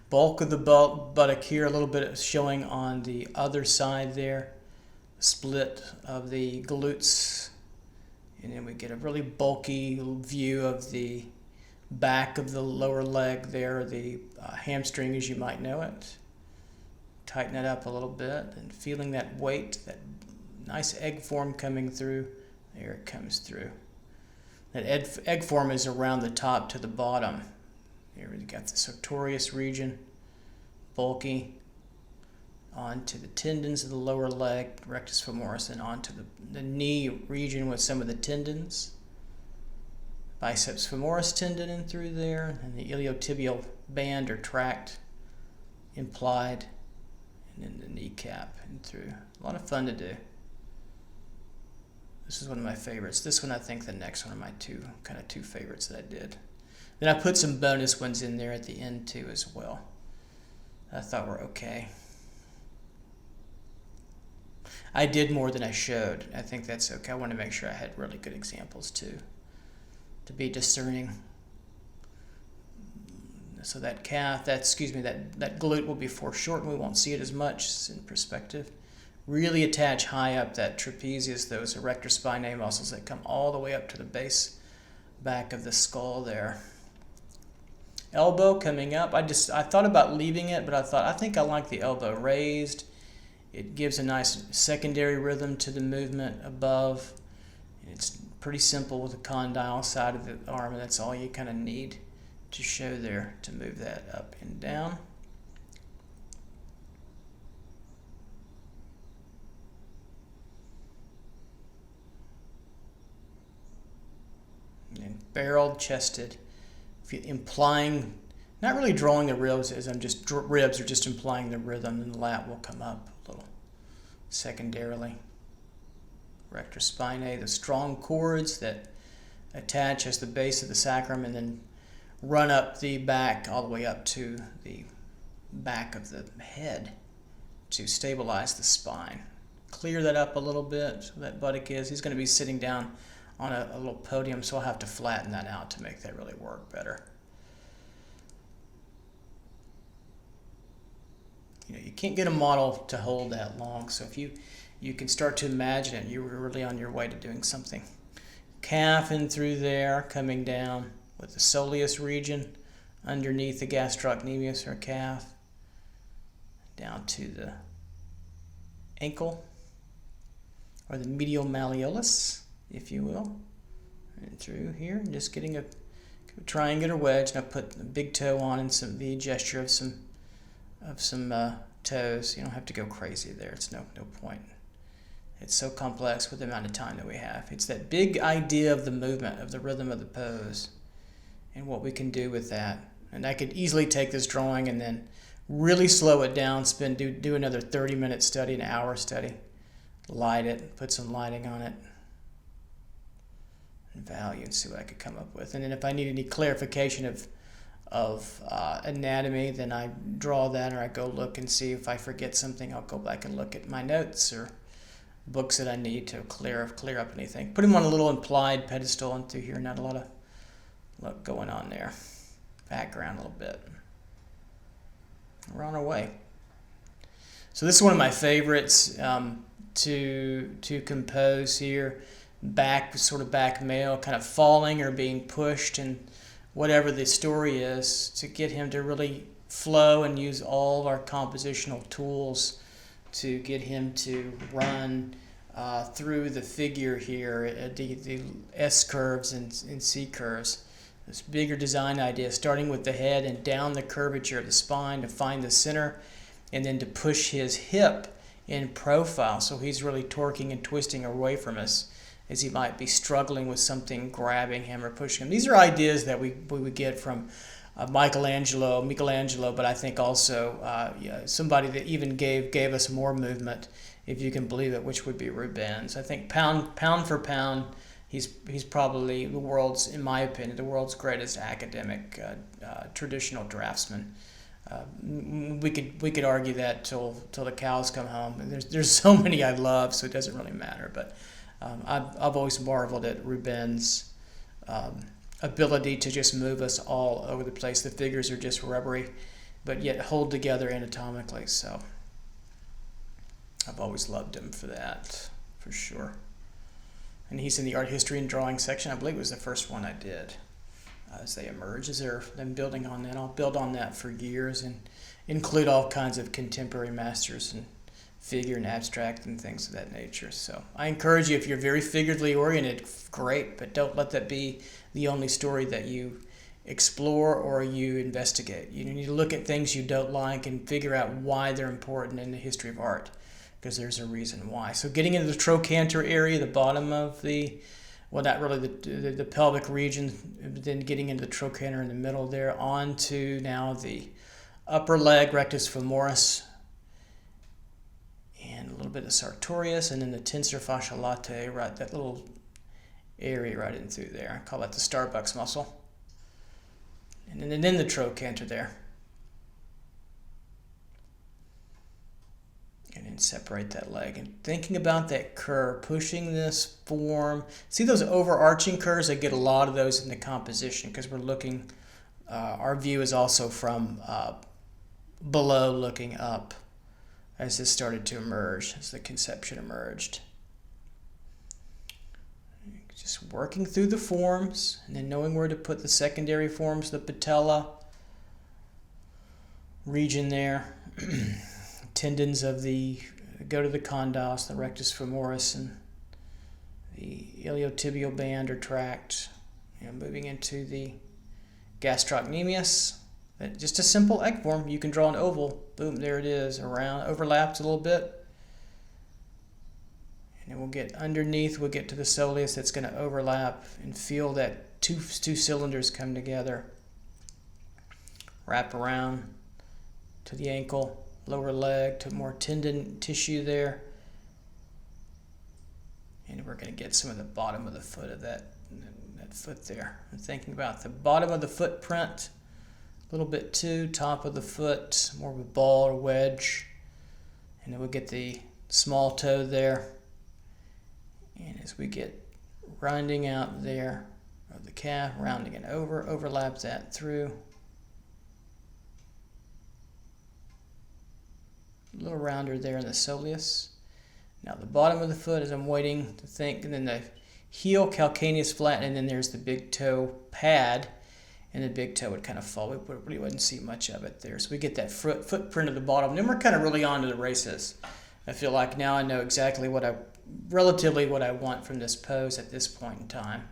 Bulk of the buttock here, a little bit showing on the other side there, split of the glutes, and then we get a really bulky view of the back of the lower leg there, the hamstring as you might know it. Tighten that up a little bit, and feeling that weight, that nice egg form coming through. There it comes through. That egg form is around the top to the bottom. Here we've got the sartorius region, bulky, onto the tendons of the lower leg, rectus femoris, and onto the knee region with some of the tendons. Biceps femoris tendon in through there, and the iliotibial band or tract implied, and then the kneecap and through. A lot of fun to do. This is one of my favorites. This one, I think the next one are my two favorites that I did. Then I put some bonus ones in there at the end too as well. I thought were okay. I did more than I showed. I think that's okay. I want to make sure I had really good examples too, to be discerning. So that calf, that glute will be foreshortened. We won't see it as much. It's in perspective. Really attach high up that trapezius, those erector spinae muscles that come all the way up to the base back of the skull there. Elbow coming up. I thought about leaving it, but I think I like the elbow raised. It gives a nice secondary rhythm to the movement above. It's pretty simple with the condyle side of the arm, and that's all you kind of need to show there to move that up and down. And barreled, chested, implying, not really drawing the ribs as I'm just ribs are just implying the rhythm, and the lat will come up a little secondarily. Rectus spinae, the strong cords that attach as the base of the sacrum and then run up the back all the way up to the back of the head to stabilize the spine. Clear that up a little bit so that buttock he's going to be sitting down on a little podium, so I'll have to flatten that out to make that really work better. You can't get a model to hold that long, so if you can start to imagine it, you're really on your way to doing something. Calf in through there, coming down with the soleus region underneath the gastrocnemius or calf, down to the ankle, or the medial malleolus, if you will, and through here, just getting a triangular wedge. And I put the big toe on and the gesture of some toes. You don't have to go crazy there. It's no point. It's so complex with the amount of time that we have. It's that big idea of the movement, of the rhythm of the pose, and what we can do with that. And I could easily take this drawing and then really slow it down, do another 30-minute study, an hour study, light it, put some lighting on it, and value, and see what I could come up with. And then if I need any clarification of anatomy, then I draw that, or I go look and see if I forget something. I'll go back and look at my notes or books that I need to clear up anything. Put them on a little implied pedestal and through here. Not a lot of look going on there. Background a little bit. We're on our way. So this is one of my favorites to compose here. Sort of back male, kind of falling or being pushed, and whatever the story is, to get him to really flow and use all of our compositional tools to get him to run through the figure here, the S curves and C curves. This bigger design idea, starting with the head and down the curvature of the spine to find the center, and then to push his hip in profile, so he's really torquing and twisting away from us, as he might be struggling with something grabbing him or pushing him. These are ideas that we would get from Michelangelo, but I think also somebody that even gave us more movement, if you can believe it, which would be Rubens. I think pound for pound, he's probably the world's, in my opinion, the world's greatest academic traditional draftsman. We could argue that till the cows come home. And there's so many I love, so it doesn't really matter. But I've always marveled at Rubens' ability to just move us all over the place. The figures are just rubbery, but yet hold together anatomically. So I've always loved him for that, for sure. And he's in the art history and drawing section. I believe it was the first one I did. As they emerge, as I'm building on that, I'll build on that for years and include all kinds of contemporary masters and figure and abstract and things of that nature. So I encourage you, if you're very figuratively oriented, great, but don't let that be the only story that you explore or you investigate. You need to look at things you don't like and figure out why they're important in the history of art, because there's a reason why. So getting into the trochanter area, the bottom of well, not really the pelvic region, then getting into the trochanter in the middle there, on to now the upper leg, rectus femoris, and a little bit of sartorius, and then the tensor fasciae latae, right, that little area right in through there. I call that the Starbucks muscle. And then the trochanter there. And then separate that leg. And thinking about that curve, pushing this form. See those overarching curves? I get a lot of those in the composition because we're looking, our view is also from below looking up as this started to emerge, as the conception emerged. Just working through the forms and then knowing where to put the secondary forms, the patella region there. Tendons of go to the condyles, the rectus femoris, and the iliotibial band or tract, moving into the gastrocnemius. Just a simple egg form. You can draw an oval. Boom, there it is. Around, overlaps a little bit. And we'll get underneath, we'll get to the soleus that's going to overlap and feel that two cylinders come together. Wrap around to the ankle, lower leg, to more tendon tissue there. And we're going to get some of the bottom of the foot of that foot there. I'm thinking about the bottom of the footprint, a little bit too, top of the foot, more of a ball or wedge. And then we'll get the small toe there. And as we get rounding out there of the calf, rounding it over, overlap that through. A little rounder there in the soleus. Now the bottom of the foot, as I'm waiting to think, and then the heel, calcaneus flat, and then there's the big toe pad, and the big toe would kind of fall. We really wouldn't see much of it there. So we get that footprint of the bottom. Then we're kind of really on to the races. I feel like now I know exactly relatively what I want from this pose at this point in time.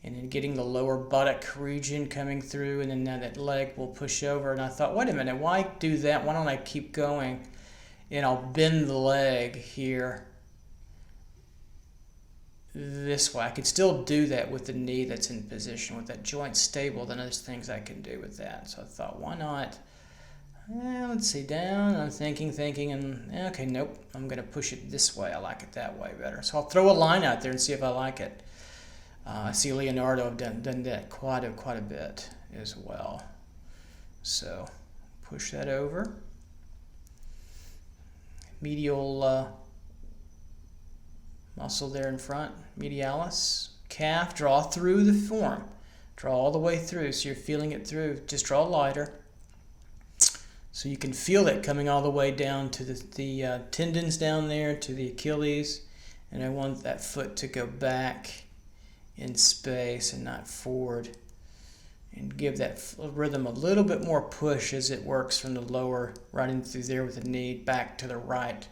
And then getting the lower buttock region coming through, and then now that leg will push over. And I thought, wait a minute, why do that? Why don't I keep going? And I'll bend the leg here this way. I could still do that with the knee that's in position, with that joint stable. Then there's things I can do with that. So I thought, why not? Let's see, down. I'm thinking, and okay, nope. I'm going to push it this way. I like it that way better. So I'll throw a line out there and see if I like it. I see Leonardo have done that quite a bit as well. So push that over. Medial muscle there in front, medialis. Calf, draw through the form. Draw all the way through so you're feeling it through. Just draw lighter. So you can feel it coming all the way down to the tendons down there, to the Achilles. And I want that foot to go back in space and not forward. And give that rhythm a little bit more push as it works from the lower, right in through there with the knee, back to the right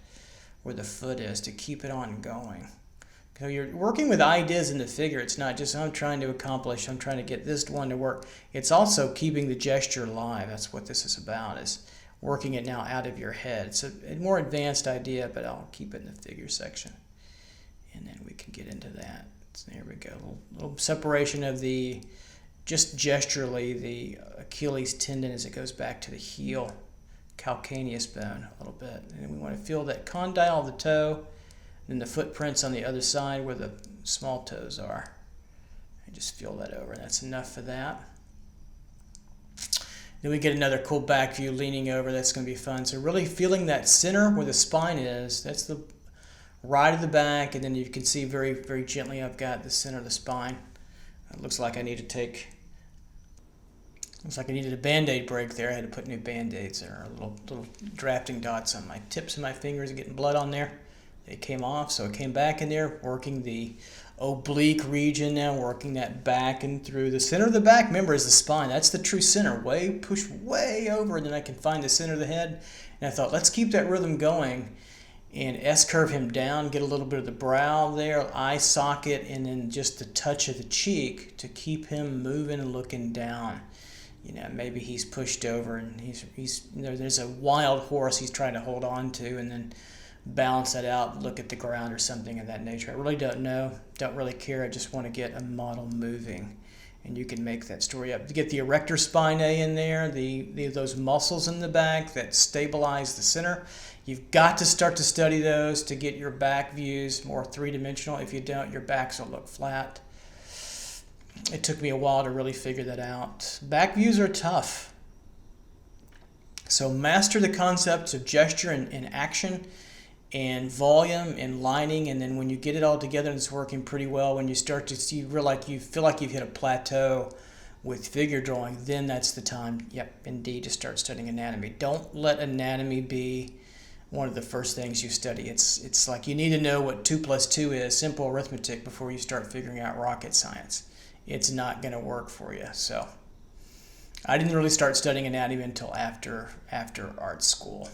where the foot is, to keep it on going. So you're working with ideas in the figure. It's not just I'm trying to get this one to work. It's also keeping the gesture alive. That's what this is about, is working it now out of your head. It's a more advanced idea, but I'll keep it in the figure section. And then we can get into that. So there we go. A little separation of the, just gesturally, the Achilles tendon as it goes back to the heel, calcaneus bone a little bit. And then we want to feel that condyle of the toe, and the footprints on the other side where the small toes are. And just feel that over. And that's enough for that. Then we get another cool back view leaning over. That's going to be fun. So really feeling that center where the spine is. That's the right of the back. And then you can see very, very gently I've got the center of the spine. It looks like I need to take... Looks like I needed a Band-Aid break there. I had to put new Band-Aids there. Little drafting dots on my tips of my fingers, getting blood on there. They came off, so it came back in there, working the oblique region now, working that back and through. The center of the back, remember, is the spine. That's the true center. Push way over, and then I can find the center of the head. And I thought, let's keep that rhythm going and S-curve him down, get a little bit of the brow there, eye socket, and then just the touch of the cheek to keep him moving and looking down. You know, maybe he's pushed over and there's a wild horse he's trying to hold on to, and then balance that out, look at the ground or something of that nature. I really don't know, don't really care. I just want to get a model moving, and you can make that story up. To get the erector spinae in there, those muscles in the back that stabilize the center, you've got to start to study those to get your back views more three-dimensional. If you don't, your backs will look flat. It took me a while to really figure that out. Back views are tough. So master the concepts of gesture and action and volume and lining, and then when you get it all together and it's working pretty well, when you start to see, you feel like you've hit a plateau with figure drawing, then that's the time, indeed, to start studying anatomy. Don't let anatomy be one of the first things you study. It's like you need to know what 2 + 2 is, simple arithmetic, before you start figuring out rocket science. It's not going to work for you. So I didn't really start studying anatomy until after art school.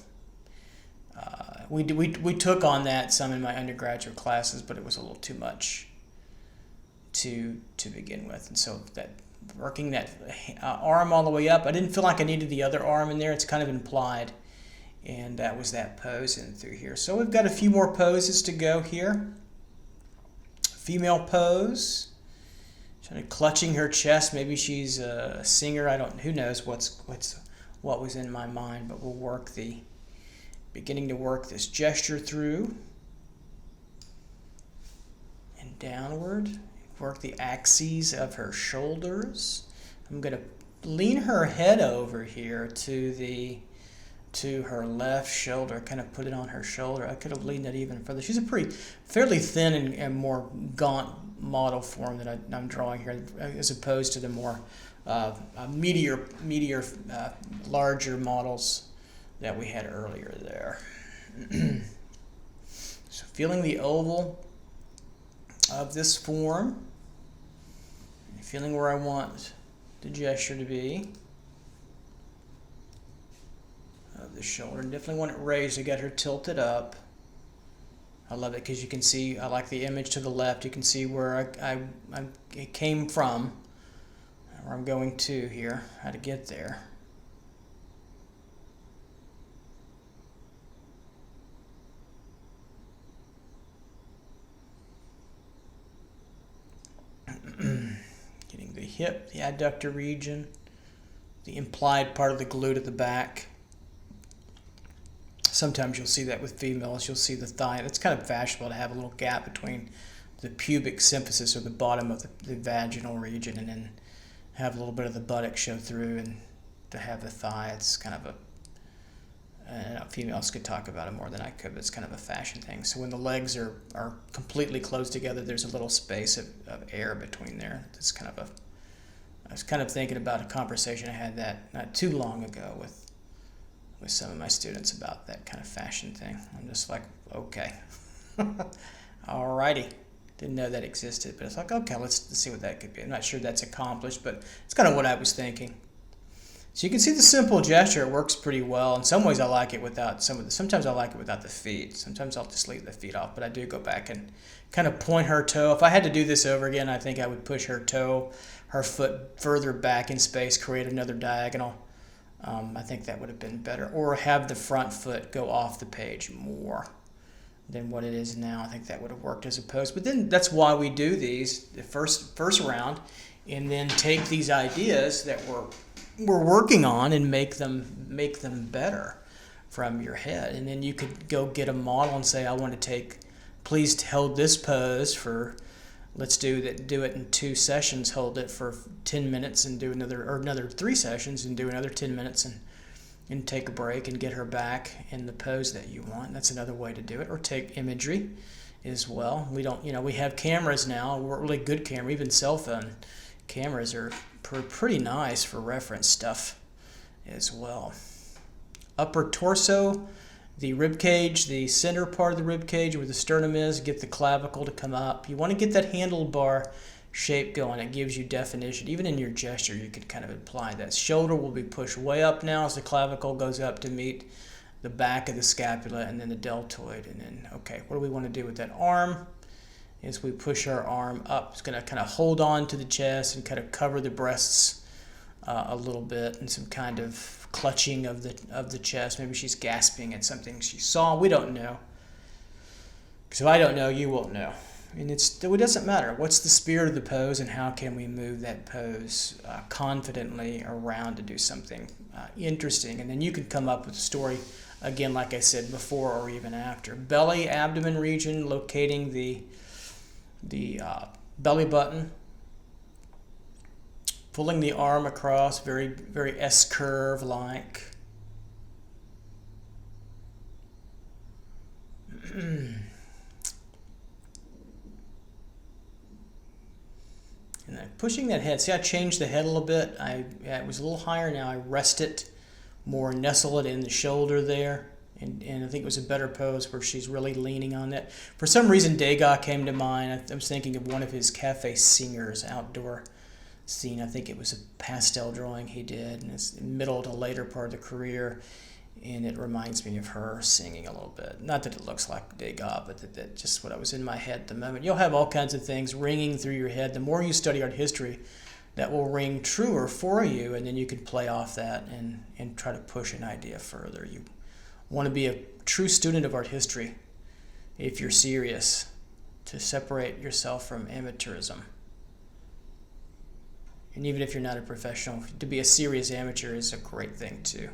We took on that some in my undergraduate classes, but it was a little too much to begin with, and so that working that arm all the way up. I didn't feel like I needed the other arm in there. It's kind of implied. And that was that pose in through here. So we've got a few more poses to go here. Female pose. Kind of clutching her chest. Maybe she's a singer. Who knows what was in my mind, but we'll beginning to work this gesture through and downward. Work the axes of her shoulders. I'm going to lean her head over here to her left shoulder, kind of put it on her shoulder. I could have leaned it even further. She's a fairly thin and more gaunt model form that I'm drawing here, as opposed to the more larger models that we had earlier there. So feeling the oval of this form, feeling where I want the gesture to be. Of the shoulder, and definitely want it raised to get her tilted up. I love it because you can see, I like the image to the left. You can see where it came from, where I'm going to here, how to get there. Getting the hip, the adductor region, the implied part of the glute at the back. Sometimes you'll see that with females. You'll see the thigh. It's kind of fashionable to have a little gap between the pubic symphysis, or the bottom of the vaginal region, and then have a little bit of the buttock show through, and to have the thigh. It's kind of females could talk about it more than I could, but it's kind of a fashion thing. So when the legs are completely closed together, there's a little space of air between there. I was kind of thinking about a conversation I had that not too long ago with some of my students about that kind of fashion thing. I'm just like, okay. Alrighty. Didn't know that existed, but it's like, okay, let's see what that could be. I'm not sure that's accomplished, but it's kind of what I was thinking. So you can see the simple gesture. It works pretty well. In some ways I like it without sometimes I like it without the feet. Sometimes I'll just leave the feet off, but I do go back and kind of point her toe. If I had to do this over again, I think I would push her foot further back in space, create another diagonal. I think that would have been better. Or have the front foot go off the page more than what it is now. I think that would have worked as opposed. But then that's why we do these the first round, and then take these ideas that we're working on and make them better from your head. And then you could go get a model and say, I want to please hold this pose for, let's do it in 2 sessions, hold it for 10 minutes and do another 3 sessions and do another 10 minutes and take a break and get her back in the pose that you want. That's another way to do it. Or take imagery as well. We have cameras now, really good camera, even cell phone cameras are pretty nice for reference stuff as well. Upper torso, the rib cage, the center part of the rib cage where the sternum is, get the clavicle to come up. You want to get that handlebar shape going. It gives you definition. Even in your gesture, you could kind of imply that. Shoulder will be pushed way up now as the clavicle goes up to meet the back of the scapula and then the deltoid. And then, okay, what do we want to do with that arm? Is we push our arm up. It's going to kind of hold on to the chest and kind of cover the breasts a little bit, and some kind of clutching of the chest. Maybe she's gasping at something she saw. We don't know. So I don't know. You won't know. And it doesn't matter. What's the spirit of the pose, and how can we move that pose confidently around to do something interesting? And then you can come up with a story, again, like I said before or even after. Belly, abdomen region, locating the belly button, pulling the arm across, very, very S-curve like. And then pushing that head. See, I changed the head a little bit. It was a little higher now. I rest it more, nestle it in the shoulder there. And I think it was a better pose where she's really leaning on that. For some reason, Degas came to mind. I was thinking of one of his Cafe Singers outdoor scene. I think it was a pastel drawing he did, and it's middle to later part of the career, and it reminds me of her singing a little bit. Not that it looks like Degas, but that just what I was in my head at the moment. You'll have all kinds of things ringing through your head. The more you study art history, that will ring truer for you, and then you can play off that and try to push an idea further. You want to be a true student of art history if you're serious to separate yourself from amateurism. And even if you're not a professional, to be a serious amateur is a great thing too.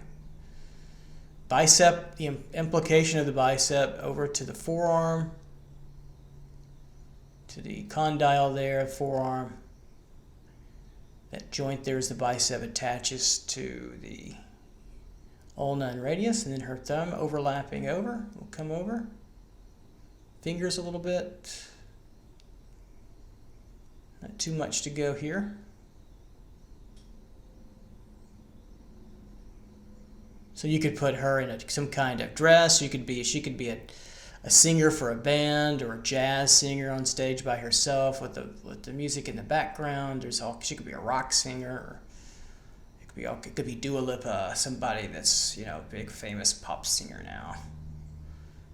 Bicep, the implication of the bicep over to the forearm, to the condyle there, forearm. That joint there is the bicep, attaches to the ulna and radius, and then her thumb overlapping over, will come over. Fingers a little bit. Not too much to go here. So you could put her in some kind of dress. She could be a singer for a band, or a jazz singer on stage by herself with the music in the background. She could be a rock singer, or it could be Dua Lipa, somebody that's a big famous pop singer now.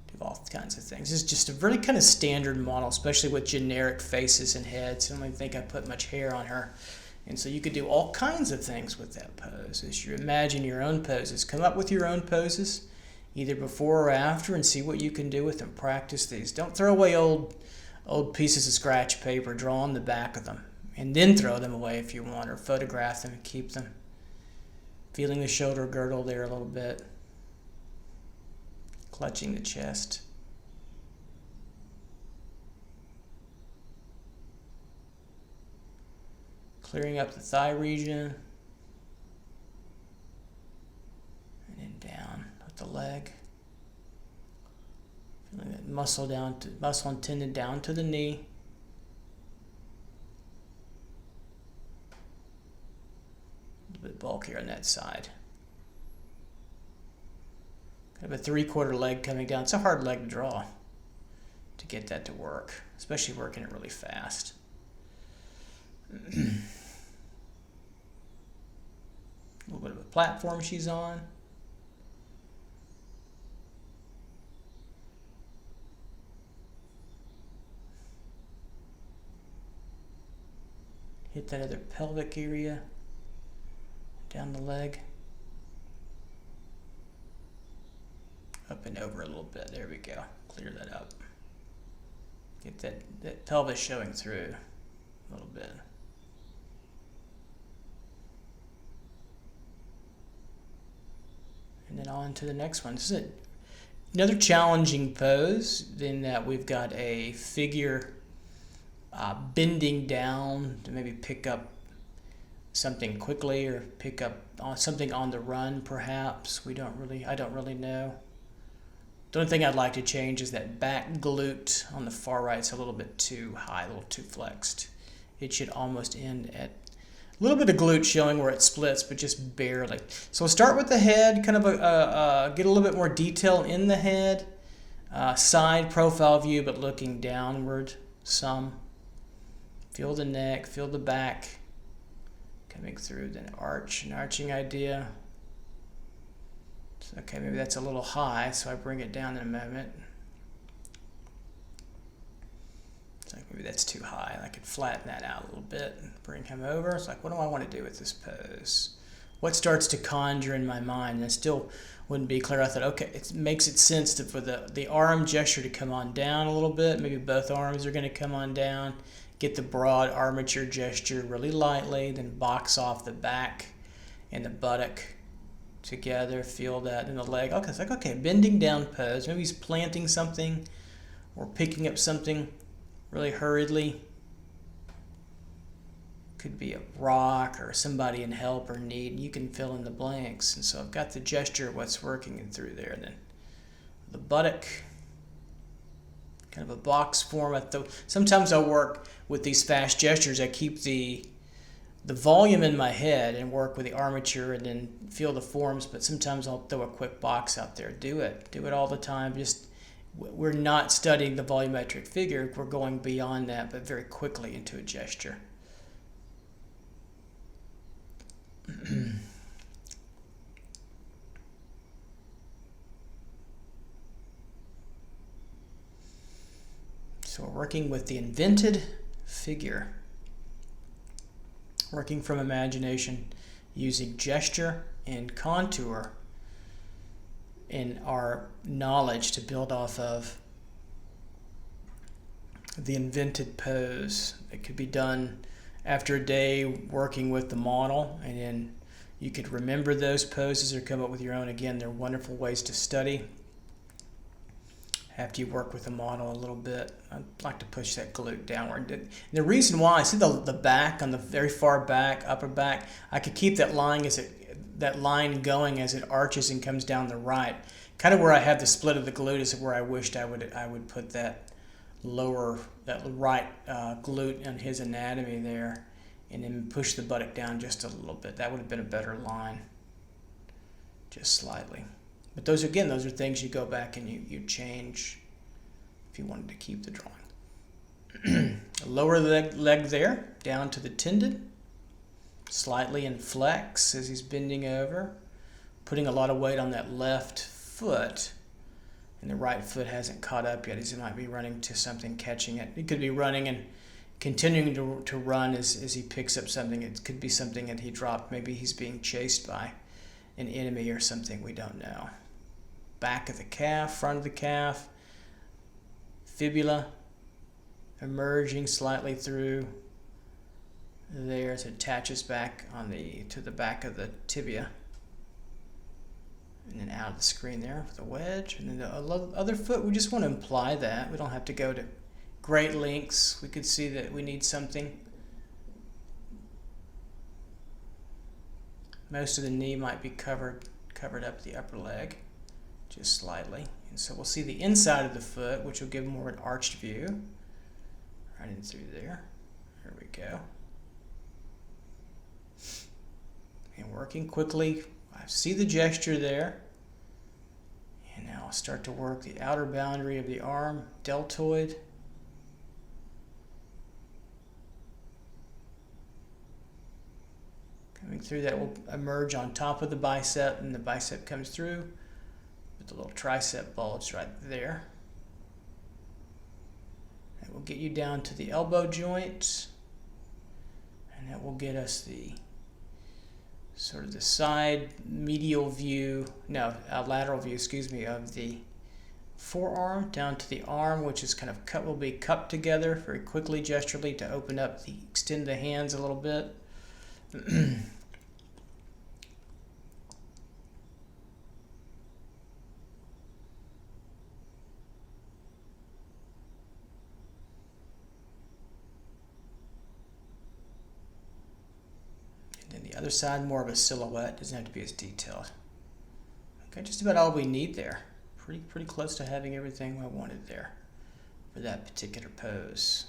Do all kinds of things. It's just a really kind of standard model, especially with generic faces and heads. I don't even think I put much hair on her. And so you could do all kinds of things with that pose. As you imagine your own poses, come up with your own poses, either before or after, and see what you can do with them. Practice these. Don't throw away old pieces of scratch paper. Draw on the back of them, and then throw them away if you want, or photograph them and keep them. Feeling the shoulder girdle there a little bit. Clutching the chest. Clearing up the thigh region, and then down with the leg. Feeling that muscle and tendon down to the knee. A little bit bulkier on that side. Kind of a 3/4 leg coming down. It's a hard leg to draw to get that to work, especially working it really fast. A little bit of a platform she's on. Hit that other pelvic area, down the leg. Up and over a little bit. There we go. Clear that up. Get that pelvis showing through a little bit. And then on to the next one. This is another challenging pose in that we've got a figure bending down to maybe pick up something quickly, or pick up something on the run perhaps. I don't really know. The only thing I'd like to change is that back glute on the far right. It's a little bit too high, a little too flexed. It should almost end at a little bit of glute showing where it splits, but just barely. So we'll start with the head, kind of get a little bit more detail in the head. Side profile view, but looking downward some. Feel the neck, feel the back coming through, then an arching idea. So, okay, maybe that's a little high, so I bring it down in a moment. It's like maybe that's too high. I could flatten that out a little bit and bring him over. It's like, what do I want to do with this pose? What starts to conjure in my mind? And I still wouldn't be clear. I thought, okay, it makes it sense for the arm gesture to come on down a little bit. Maybe both arms are going to come on down. Get the broad armature gesture really lightly, then box off the back and the buttock together. Feel that in the leg. Okay, it's like, okay, bending down pose. Maybe he's planting something or picking up something really hurriedly. Could be a rock or somebody in help or need. You can fill in the blanks. And so I've got the gesture of what's working through there. And then the buttock, kind of a box form. Sometimes I'll work with these fast gestures. I keep the volume in my head and work with the armature and then feel the forms, but sometimes I'll throw a quick box out there. Do it all the time. We're not studying the volumetric figure. We're going beyond that, but very quickly into a gesture. So we're working with the invented figure. working from imagination, using gesture and contour in our knowledge to build off of the invented pose. It could be done after a day working with the model, and then you could remember those poses or come up with your own. Again, they're wonderful ways to study after you work with the model a little bit. I like to push that glute downward. The reason why, I see the back on the very far back, upper back, I could keep that line going as it arches and comes down the right. Kind of where I have the split of the glute is where I wished I would put that right glute in his anatomy there, and then push the buttock down just a little bit. That would have been a better line, just slightly. But those are things you go back and you change if you wanted to keep the drawing. Lower leg there, down to the tendon, slightly in flex as he's bending over, putting a lot of weight on that left foot, and the right foot hasn't caught up yet, as he might be running to something, catching it. He could be running and continuing to run as he picks up something. It could be something that he dropped. Maybe he's being chased by an enemy or something, we don't know. Back of the calf, front of the calf, fibula emerging slightly through there as it attaches back to the back of the tibia, and then out of the screen there with a wedge. And then the other foot, we just want to imply that. We don't have to go to great lengths. We could see that we need something. Most of the knee might be covered up the upper leg, just slightly. And so we'll see the inside of the foot, which will give more an arched view. Right in through there. There we go. And working quickly, I see the gesture there. And now I'll start to work the outer boundary of the arm, deltoid. Coming through, that will emerge on top of the bicep, and the bicep comes through with the little tricep bulge right there. That will get you down to the elbow joint, and that will get us the sort of the side lateral view, of the forearm down to the arm, which is kind of will be cupped together very quickly, gesturally, to open up, extend the hands a little bit. The other side, more of a silhouette, doesn't have to be as detailed. Okay, just about all we need there. Pretty close to having everything I wanted there for that particular pose.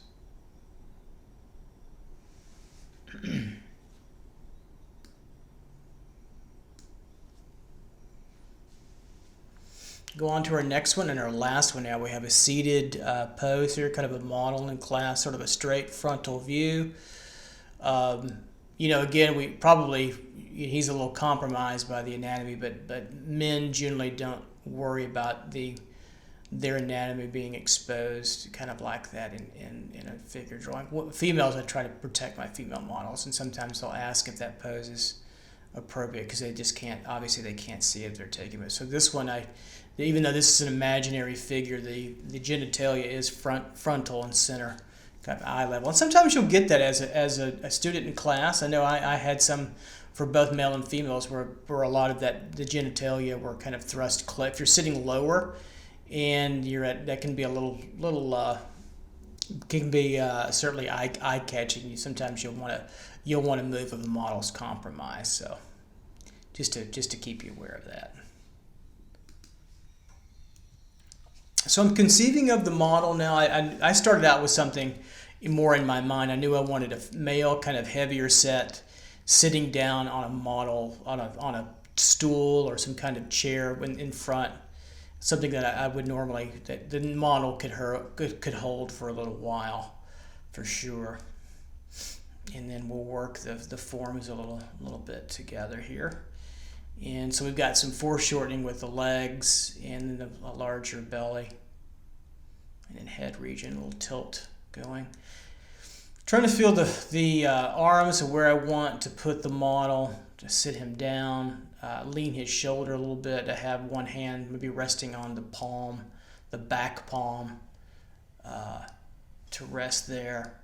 Go on to our next one and our last one now. We have a seated pose here, kind of a model in class, sort of a straight frontal view. Again, he's a little compromised by the anatomy, but men generally don't worry about their anatomy being exposed, kind of like that in a figure drawing. Females, I try to protect my female models, and sometimes they'll ask if that pose is appropriate because they just can't, obviously they can't see it if they're taking it. So this one, even though this is an imaginary figure, the genitalia is frontal and center, kind of eye level. And sometimes you'll get that as a student in class. I know I had some for both male and females where a lot of the genitalia were kind of thrust close. If you're sitting lower and that can be a little can be certainly eye catching. Sometimes you'll want to move if the model's compromised. So just to keep you aware of that. So I'm conceiving of the model now. I started out with something more in my mind. I knew I wanted a male, kind of heavier set, sitting down on a model, on a stool or some kind of chair in front, something that I would normally, that the model could hold for a little while, for sure. And then we'll work the forms a little bit together here. And so we've got some foreshortening with the legs and then a larger belly. And then head region, a little tilt going. Trying to feel the arms of where I want to put the model, to sit him down, lean his shoulder a little bit, to have one hand maybe resting on the palm, the back palm, to rest there.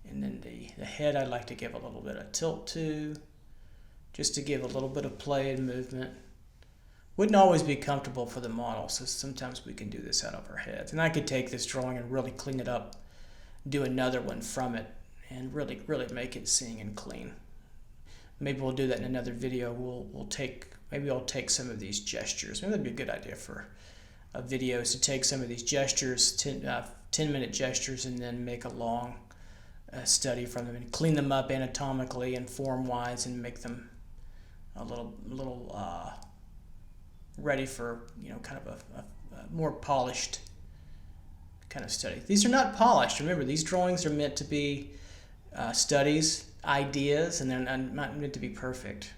And then the head I'd like to give a little bit of tilt to, just to give a little bit of play and movement. Wouldn't always be comfortable for the model, so sometimes we can do this out of our heads. And I could take this drawing and really clean it up, do another one from it, and really make it sing and clean. Maybe we'll do that in another video. Maybe I'll take some of these gestures. Maybe that'd be a good idea for a video, is to take some of these gestures, 10-minute gestures, and then make a long study from them and clean them up anatomically and form-wise, and make them a little ready for, kind of a more polished kind of study. These are not polished. Remember, these drawings are meant to be studies, ideas, and they're not meant to be perfect.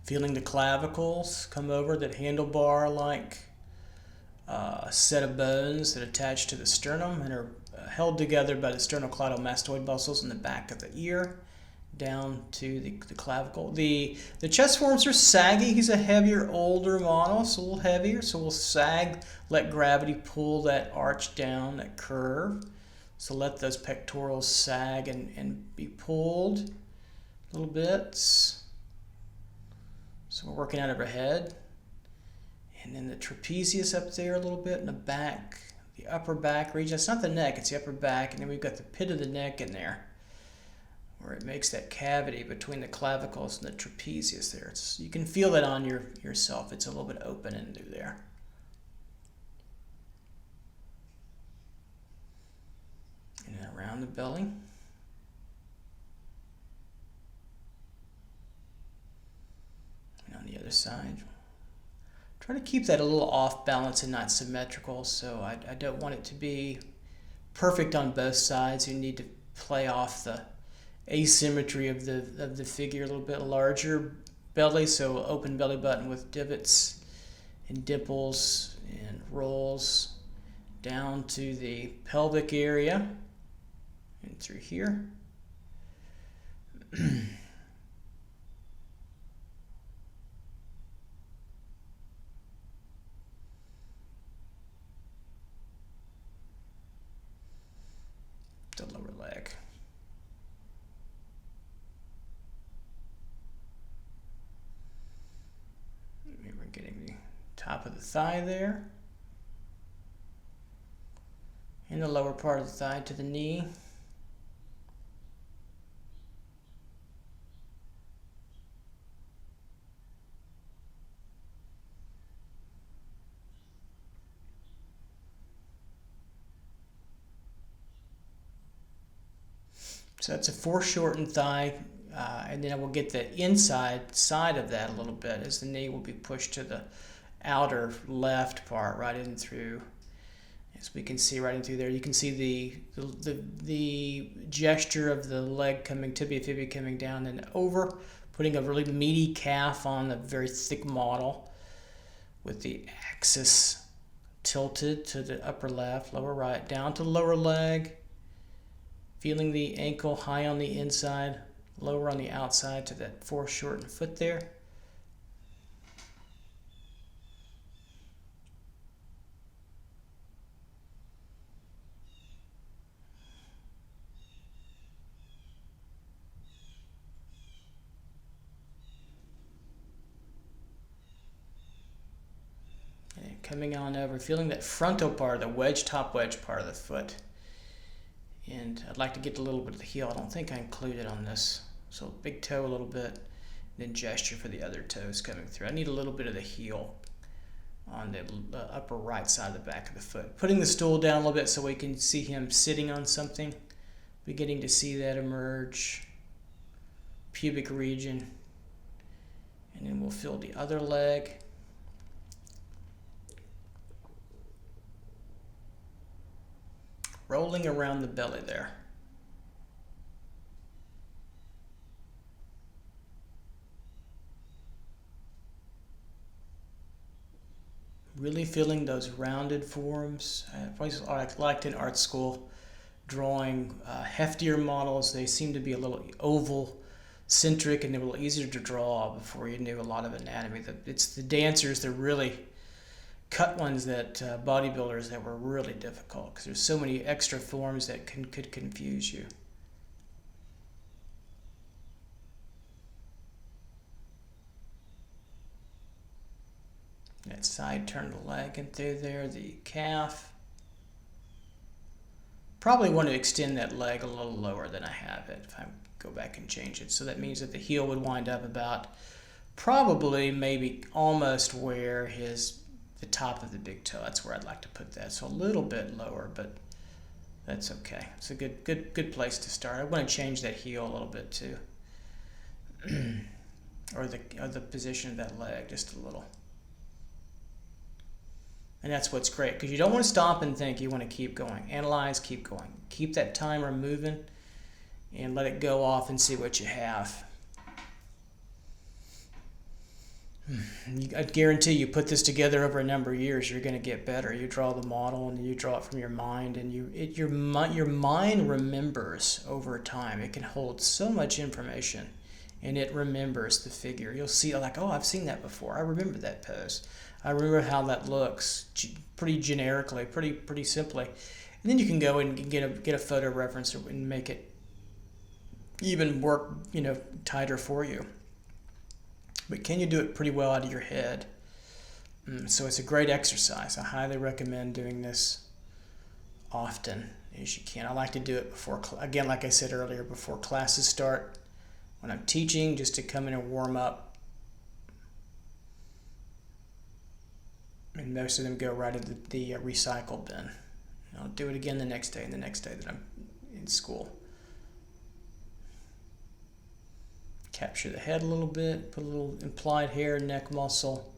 Feeling the clavicles come over, that handlebar-like set of bones that attach to the sternum and are held together by the sternocleidomastoid muscles in the back of the ear down to the clavicle. The chest forms are saggy. He's a heavier, older model, so a little heavier. So we'll sag, let gravity pull that arch down, that curve. So let those pectorals sag and be pulled a little bit. So we're working out of our head. And then the trapezius up there a little bit in the back, the upper back region. It's not the neck, it's the upper back. And then we've got the pit of the neck in there, where it makes that cavity between the clavicles and the trapezius there. You can feel that on yourself. It's a little bit open and through there. And then around the belly. And on the other side. Try to keep that a little off balance and not symmetrical, so I don't want it to be perfect on both sides. You need to play off the asymmetry of the figure. A little bit larger belly, so open belly button with divots and dimples and rolls down to the pelvic area and through here. The lower leg. We're getting the top of the thigh there, and the lower part of the thigh to the knee. So that's a foreshortened thigh, and then we'll get the inside side of that a little bit as the knee will be pushed to the outer left part, right in through. As we can see right in through there, you can see the gesture of the leg coming, tibia fibula coming down and over, putting a really meaty calf on a very thick model with the axis tilted to the upper left, lower right, down to the lower leg. Feeling the ankle high on the inside, lower on the outside to that foreshortened foot there. And coming on over, feeling that frontal part, the top wedge part of the foot. And I'd like to get a little bit of the heel. I don't think I included on this. So big toe a little bit, then gesture for the other toes coming through. I need a little bit of the heel on the upper right side of the back of the foot. Putting the stool down a little bit so we can see him sitting on something. Beginning to see that emerge. Pubic region. And then we'll feel the other leg. Rolling around the belly there. really feeling those rounded forms. I always liked in art school drawing heftier models. They seem to be a little oval centric and they were a little easier to draw before you knew a lot of anatomy. It's the dancers, the really cut ones, that bodybuilders, that were really difficult because there's so many extra forms that could confuse you. That side turn the leg in through there, the calf. Probably want to extend that leg a little lower than I have it if I go back and change it. So that means that the heel would wind up about probably maybe almost where the top of the big toe. That's where I'd like to put that. So a little bit lower, but that's okay. It's a good place to start. I want to change that heel a little bit too. or the position of that leg just a little. And that's what's great, because you don't want to stop and think. You want to keep going. Analyze, keep going. Keep that timer moving and let it go off and see what you have. I guarantee you put this together over a number of years, you're going to get better. You draw the model and you draw it from your mind, and your mind remembers over time. It can hold so much information, and it remembers the figure. You'll see like, oh, I've seen that before. I remember that pose. I remember how that looks, pretty generically, pretty simply. And then you can go and get a photo reference and make it even work, tighter for you. But can you do it pretty well out of your head? So it's a great exercise. I highly recommend doing this often as you can. I like to do it before, again, like I said earlier, before classes start. When I'm teaching, just to come in and warm up. And most of them go right into the recycle bin. I'll do it again the next day and the next day that I'm in school. Capture the head a little bit, put a little implied hair, neck muscle.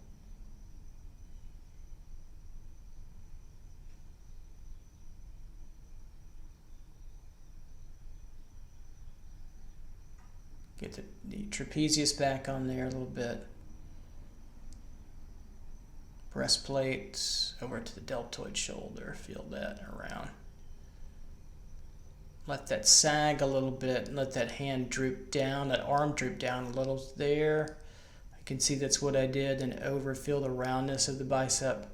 Get the trapezius back on there a little bit. Breastplates over to the deltoid shoulder, feel that around. Let that sag a little bit and let that hand droop down, that arm droop down a little there. I can see that's what I did. Then over, feel the roundness of the bicep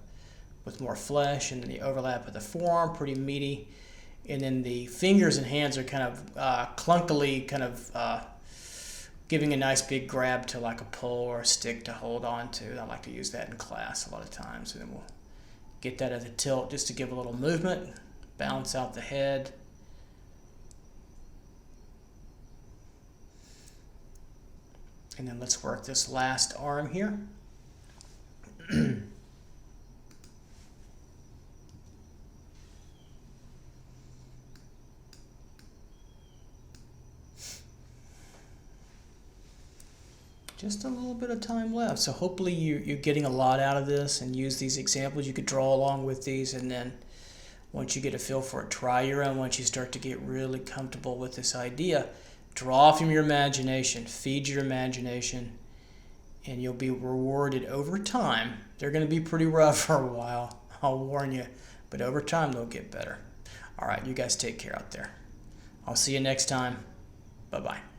with more flesh, and then the overlap of the forearm, pretty meaty. And then the fingers and hands are kind of clunkily, giving a nice big grab to like a pole or a stick to hold on to. I like to use that in class a lot of times. And then we'll get that at the tilt just to give a little movement, balance out the head. And then let's work this last arm here. Just a little bit of time left. So hopefully you're getting a lot out of this and use these examples. You could draw along with these, and then once you get a feel for it, try your own. Once you start to get really comfortable with this idea, draw from your imagination, feed your imagination, and you'll be rewarded over time. They're going to be pretty rough for a while, I'll warn you, but over time they'll get better. All right, you guys take care out there. I'll see you next time. Bye-bye.